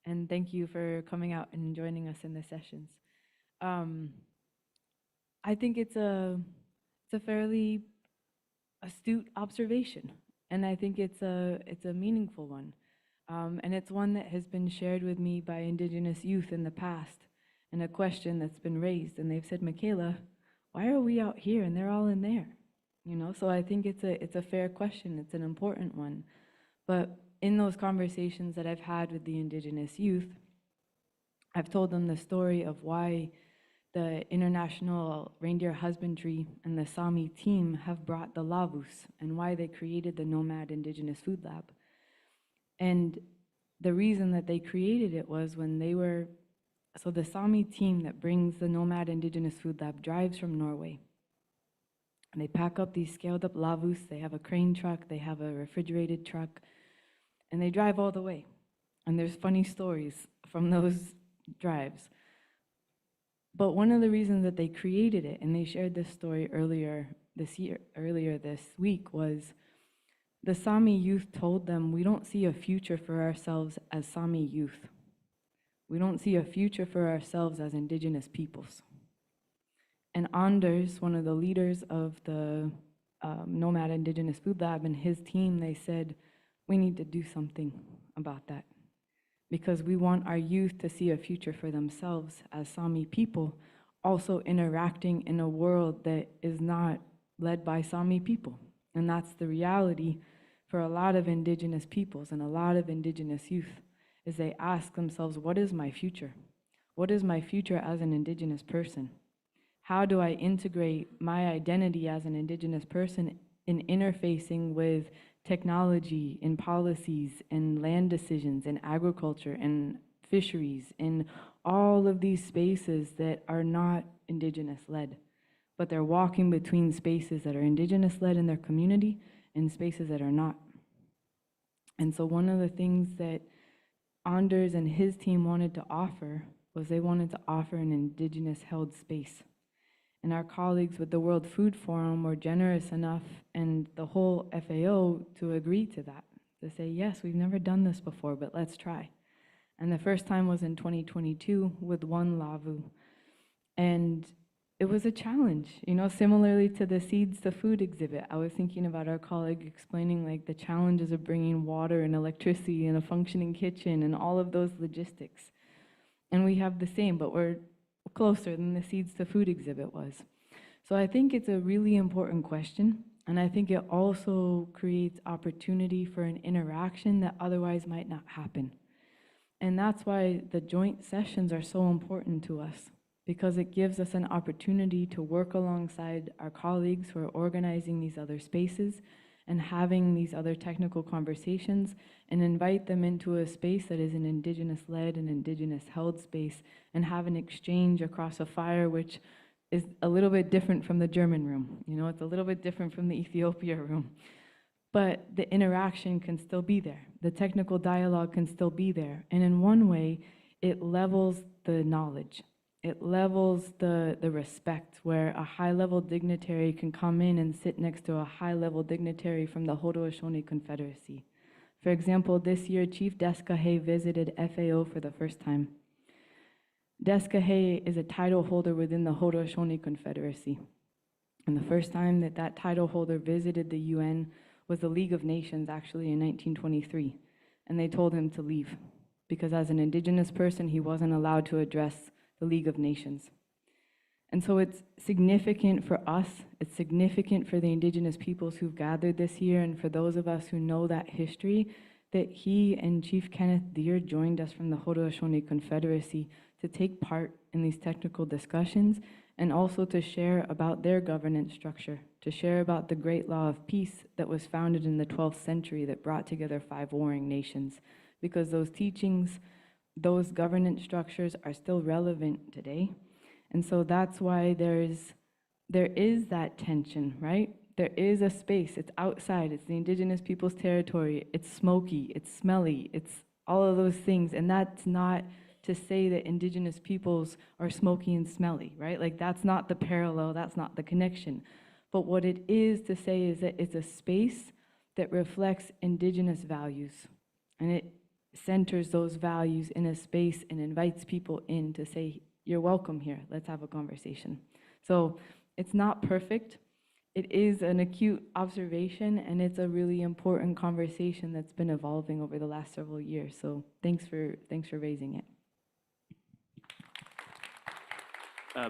And thank you for coming out and joining us in the sessions. I think it's a fairly astute observation, and I think it's a meaningful one. And it's one that has been shared with me by Indigenous youth in the past, and a question that's been raised. And they've said, Michaela, why are we out here and they're all in there? You know, so I think it's a fair question. It's an important one. But in those conversations that I've had with the Indigenous youth, I've told them the story of why the International Reindeer Husbandry and the Sami team have brought the lavus and why they created the Nomad Indigenous Food Lab. And the reason that they created it was when they were, so the Sami team that brings the Nomad Indigenous Food Lab drives from Norway. And they pack up these scaled up lavus, they have a crane truck, they have a refrigerated truck, and they drive all the way. And there's funny stories from those drives. But one of the reasons that they created it, and they shared this story earlier this week, was the Sami youth told them, we don't see a future for ourselves as Sami youth. We don't see a future for ourselves as Indigenous peoples. And Anders, one of the leaders of the Nomad Indigenous Food Lab, and his team, they said, we need to do something about that, because we want our youth to see a future for themselves as Sami people, also interacting in a world that is not led by Sami people. And that's the reality for a lot of Indigenous peoples and a lot of Indigenous youth, is they ask themselves, what is my future? What is my future as an Indigenous person? How do I integrate my identity as an Indigenous person in interfacing with technology, in policies, in land decisions, in agriculture, in fisheries, in all of these spaces that are not Indigenous-led, but they're walking between spaces that are Indigenous-led in their community and spaces that are not. And so one of the things that Anders and his team wanted to offer was they wanted to offer an Indigenous-held space. And our colleagues with the World Food Forum were generous enough, and the whole FAO, to agree to that, to say, yes, we've never done this before, but let's try. And the first time was in 2022 with one Lavu. And it was a challenge, you know, similarly to the Seeds to Food exhibit. I was thinking about our colleague explaining like the challenges of bringing water and electricity and a functioning kitchen and all of those logistics. And we have the same, but we're closer than the Seeds to Food exhibit was. So I think it's a really important question, and I think it also creates opportunity for an interaction that otherwise might not happen. And that's why the joint sessions are so important to us, because it gives us an opportunity to work alongside our colleagues who are organizing these other spaces and having these other technical conversations, and invite them into a space that is an Indigenous-led and Indigenous-held space, and have an exchange across a fire, which is a little bit different from the German room. You know, it's a little bit different from the Ethiopia room. But the interaction can still be there. The technical dialogue can still be there. And in one way, it levels the knowledge. It levels the respect, where a high-level dignitary can come in and sit next to a high-level dignitary from the Haudenosaunee Confederacy. For example, this year, Chief Deskahe visited FAO for the first time. Deskahe is a title holder within the Haudenosaunee Confederacy. And the first time that that title holder visited the UN was the League of Nations, actually in 1923. And they told him to leave, because as an Indigenous person, he wasn't allowed to address the League of Nations. And so it's significant for us, it's significant for the Indigenous peoples who've gathered this year, and for those of us who know that history, that he and Chief Kenneth Deere joined us from the Haudenosaunee Confederacy to take part in these technical discussions, and also to share about their governance structure, to share about the Great Law of Peace that was founded in the 12th century that brought together 5 warring nations. Because those teachings, those governance structures are still relevant today. And so that's why there is that tension, right? There is a space, it's outside, it's the Indigenous people's territory, it's smoky, it's smelly, it's all of those things. And that's not to say that Indigenous peoples are smoky and smelly, right? Like that's not the parallel, that's not the connection. But what it is to say is that it's a space that reflects Indigenous values. And it centers those values in a space and invites people in to say, you're welcome here, let's have a conversation. So it's not perfect. It is an acute observation, and it's a really important conversation that's been evolving over the last several years. So thanks for raising it.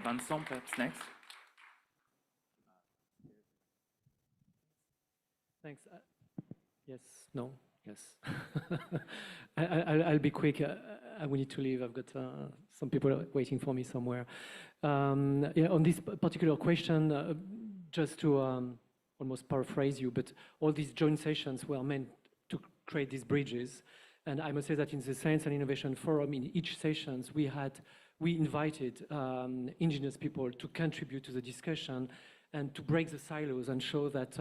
Vincent, perhaps next. Thanks. Yes, no, yes. I'll be quick. I will need to leave. I've got some people waiting for me somewhere. Yeah, on this particular question, just to almost paraphrase you, but all these joint sessions were meant to create these bridges. And I must say that in the Science and Innovation Forum, in each sessions, we invited Indigenous people to contribute to the discussion and to break the silos and show that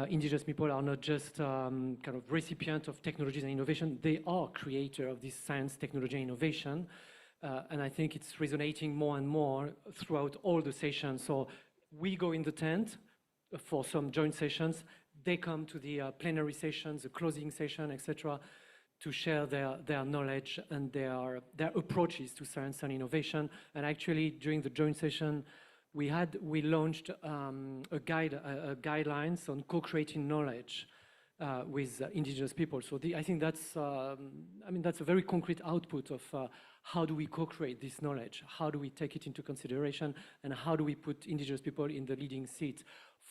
Indigenous people are not just kind of recipient of technologies and innovation, they are creator of this science, technology, and innovation. And I think it's resonating more and more throughout all the sessions. So we go in the tent for some joint sessions, they come to the plenary sessions, the closing session, etc., to share their knowledge and their approaches to science and innovation. And actually, during the joint session, we launched guidelines on co-creating knowledge with Indigenous people. So I think that's that's a very concrete output of how do we co-create this knowledge? How do we take it into consideration? And how do we put Indigenous people in the leading seat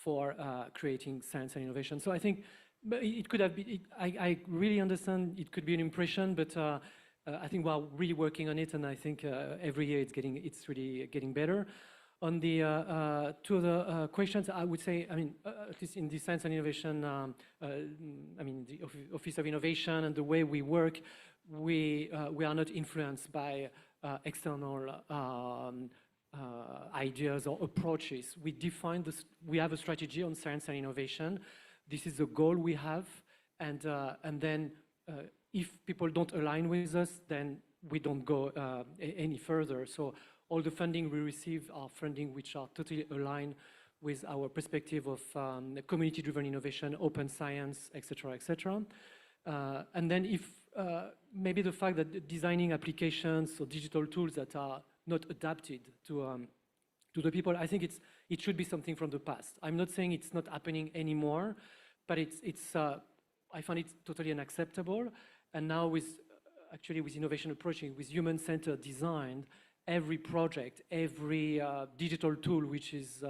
for creating science and innovation? So I think it could have been, I really understand it could be an impression, but I think we're really working on it, and I think every year it's really getting better. To the questions, I would say, I mean, at least in the Science and Innovation, I mean, the Office of Innovation and the way we work, we are not influenced by external ideas or approaches. We define this, we have a strategy on science and innovation. This is the goal we have, and then if people don't align with us, then we don't go any further. So all the funding we receive are funding which are totally aligned with our perspective of community-driven innovation, open science, et cetera, et cetera. And then if maybe the fact that designing applications or digital tools that are not adapted to the people, I think it should be something from the past. I'm not saying it's not happening anymore, but I find it totally unacceptable. And now with innovation approaching, with human-centered design, every project, every digital tool which is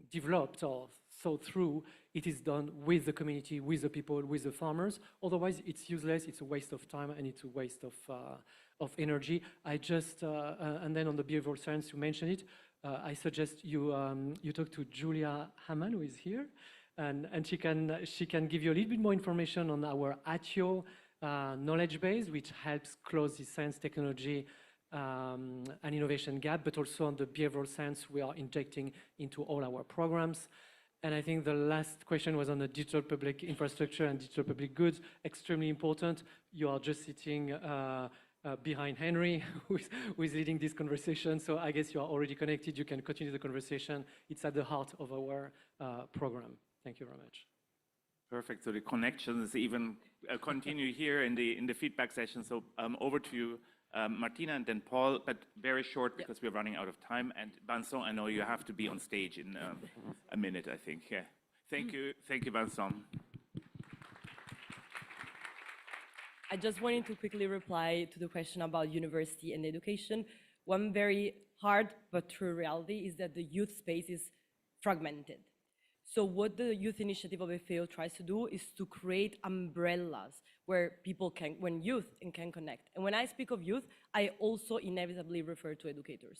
developed or thought through, it is done with the community, with the people, with the farmers. Otherwise, it's useless, it's a waste of time, and it's a waste of energy. And then on the behavioral science, you mentioned it, I suggest you talk to Julia Hamann, who is here, and she can give you a little bit more information on our ATIO knowledge base, which helps close the science, technology, and innovation gap, but also on the behavioral science we are injecting into all our programs. And I think the last question was on the digital public infrastructure and digital public goods, extremely important. You are just sitting behind Henry, who is leading this conversation, so I guess you are already connected. You can continue the conversation. It's at the heart of our program. Thank you very much. Perfect. So the connections even continue here in the feedback session. So over to you, Martina, and then Paul, but very short because we're running out of time. And Vincent, I know you have to be on stage in a minute, I think. Yeah. Thank you, Vincent. I just wanted to quickly reply to the question about university and education. One very hard but true reality is that the youth space is fragmented. So what the Youth Initiative of FAO tries to do is to create umbrellas where people can, when youth can connect. And when I speak of youth, I also inevitably refer to educators.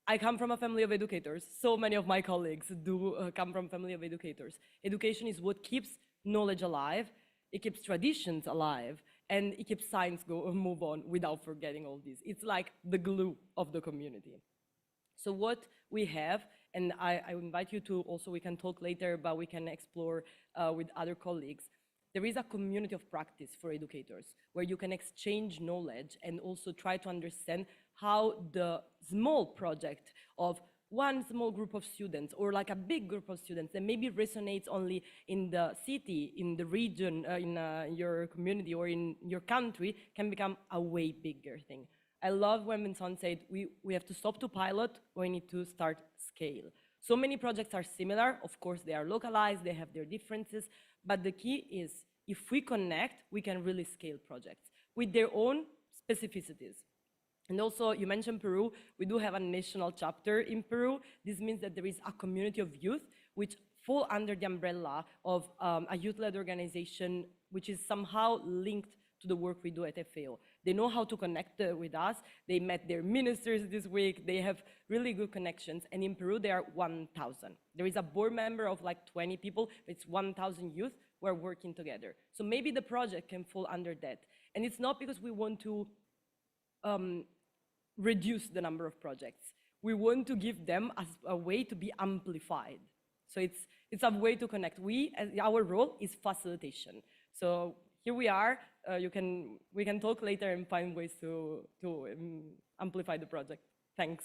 I come from a family of educators. So many of my colleagues do come from a family of educators. Education is what keeps knowledge alive, it keeps traditions alive, and it keeps science move on without forgetting all this. It's like the glue of the community. So what we have, and I invite you to also, we can talk later, but we can explore with other colleagues. There is a community of practice for educators where you can exchange knowledge and also try to understand how the small project of one small group of students or like a big group of students that maybe resonates only in the city, in the region, in your community or in your country can become a way bigger thing. I love when Vincent said we have to stop to pilot, we need to start scale. So many projects are similar. Of course, they are localized, they have their differences, but the key is if we connect, we can really scale projects with their own specificities. And also, you mentioned Peru. We do have a national chapter in Peru. This means that there is a community of youth which fall under the umbrella of a youth-led organization which is somehow linked to the work we do at FAO. They know how to connect with us. They met their ministers this week. They have really good connections. And in Peru, there are 1,000. There is a board member of like 20 people. It's 1,000 youth who are working together. So maybe the project can fall under that. And it's not because we want to reduce the number of projects. We want to give them as a way to be amplified. So it's a way to connect. Our role is facilitation. So here we are. We can talk later and find ways to amplify the project. Thanks.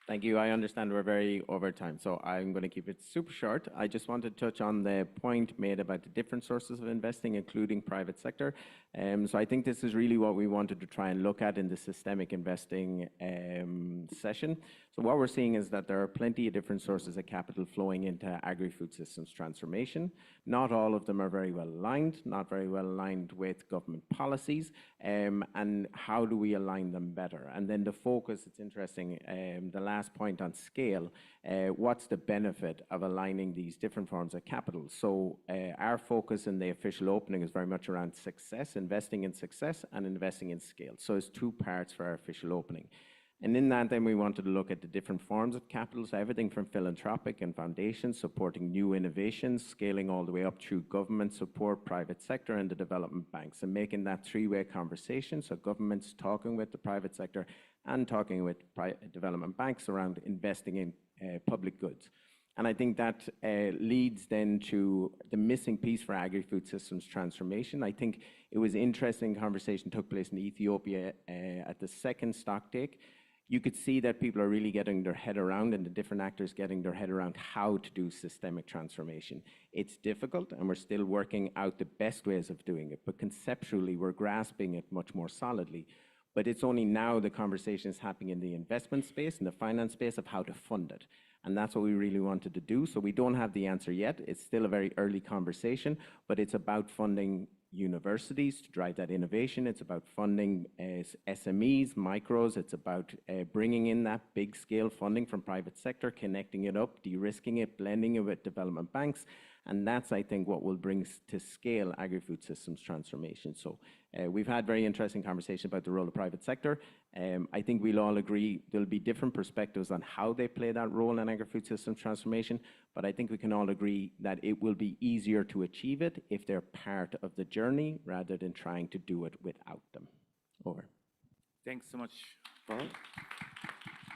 Thank you. I understand we're very over time, so I'm going to keep it super short. I just want to touch on the point made about the different sources of investing, including private sector. So I think this is really what we wanted to try and look at in the systemic investing session. So what we're seeing is that there are plenty of different sources of capital flowing into agri-food systems transformation. Not all of them are very well aligned, not very well aligned with government policies, and how do we align them better? And then the focus, it's interesting, the last point on scale, what's the benefit of aligning these different forms of capital? So our focus in the official opening is very much around success, investing in success and investing in scale. So it's two parts for our official opening. And in that, then we wanted to look at the different forms of capital, so everything from philanthropic and foundations, supporting new innovations, scaling all the way up through government support, private sector, and the development banks, and making that three-way conversation, so governments talking with the private sector and talking with development banks around investing in public goods. And I think that leads then to the missing piece for agri-food systems transformation. I think it was interesting conversation took place in Ethiopia at the second stock take. You could see that people are really getting their head around, and the different actors getting their head around how to do systemic transformation. It's difficult, and we're still working out the best ways of doing it, but conceptually, we're grasping it much more solidly. But it's only now the conversation is happening in the investment space and the finance space of how to fund it. And that's what we really wanted to do. So we don't have the answer yet. It's still a very early conversation, but it's about funding universities to drive that innovation. It's about funding SMEs, micros. It's about bringing in that big scale funding from private sector, connecting it up, de-risking it, blending it with development banks. And that's, I think, what will bring to scale agri-food systems transformation. So we've had very interesting conversation about the role of private sector. I think we'll all agree there'll be different perspectives on how they play that role in agri-food systems transformation, but I think we can all agree that it will be easier to achieve it if they're part of the journey rather than trying to do it without them. Over. Thanks so much, Paul.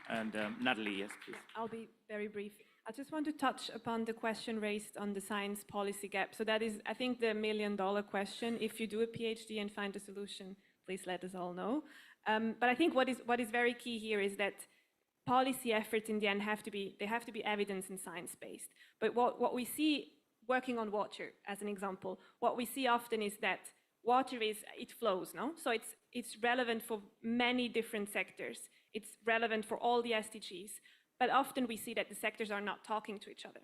And Natalie, yes, please. I'll be very brief. I just want to touch upon the question raised on the science policy gap. So that is, I think, the million-dollar question. If you do a PhD and find a solution, please let us all know. But I think what is very key here is that policy efforts in the end have to be evidence and science-based. But what we see working on water, as an example, what we see often is that water it flows, no? So it's relevant for many different sectors. It's relevant for all the SDGs. But often we see that the sectors are not talking to each other.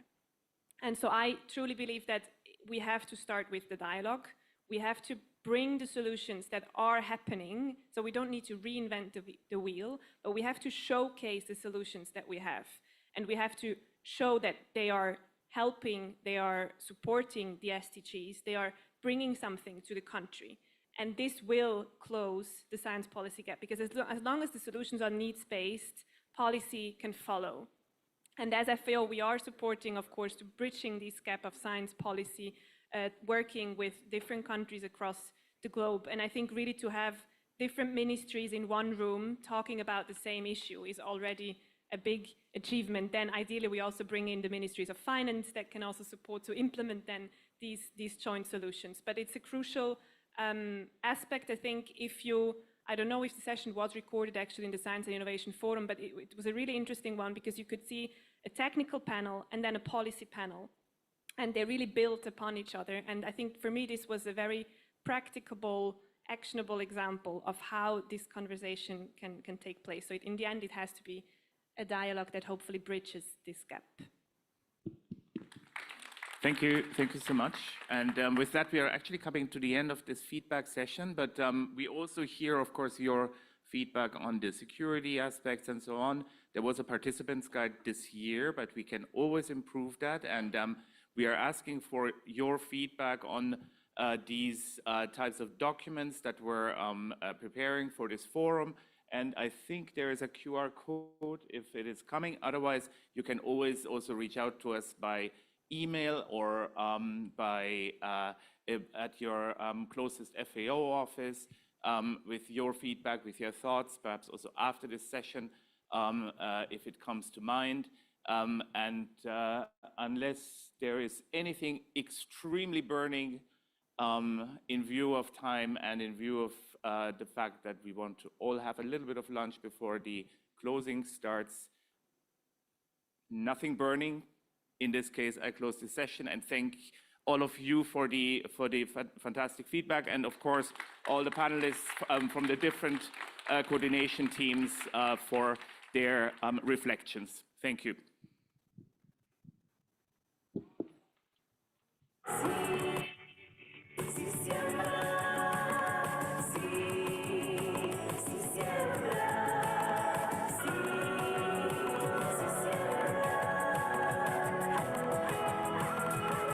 And so I truly believe that we have to start with the dialogue. We have to bring the solutions that are happening. So we don't need to reinvent the wheel, but we have to showcase the solutions that we have. And we have to show that they are helping, they are supporting the SDGs, they are bringing something to the country. And this will close the science policy gap, because as long as the solutions are needs-based, policy can follow. And as FAO, we are supporting, of course, to bridging this gap of science policy, working with different countries across the globe. And I think really to have different ministries in one room talking about the same issue is already a big achievement. Then ideally, we also bring in the ministries of finance that can also support to implement then these joint solutions. But it's a crucial aspect, I think. I don't know if the session was recorded actually in the Science and Innovation Forum, but it was a really interesting one, because you could see a technical panel and then a policy panel, and they really built upon each other. And I think for me, this was a very practicable, actionable example of how this conversation can take place. So in the end, it has to be a dialogue that hopefully bridges this gap. Thank you so much. And with that, we are actually coming to the end of this feedback session, but we also hear, of course, your feedback on the security aspects and so on. There was a participants guide this year, but we can always improve that. And we are asking for your feedback on these types of documents that we're preparing for this forum. And I think there is a QR code if it is coming. Otherwise, you can always also reach out to us by email or at your closest FAO office with your feedback, with your thoughts, perhaps also after this session, if it comes to mind. And unless there is anything extremely burning in view of time and in view of the fact that we want to all have a little bit of lunch before the closing starts, nothing burning. In this case, I close the session and thank all of you for the fantastic feedback, and of course, all the panelists from the different coordination teams for their reflections. Thank you.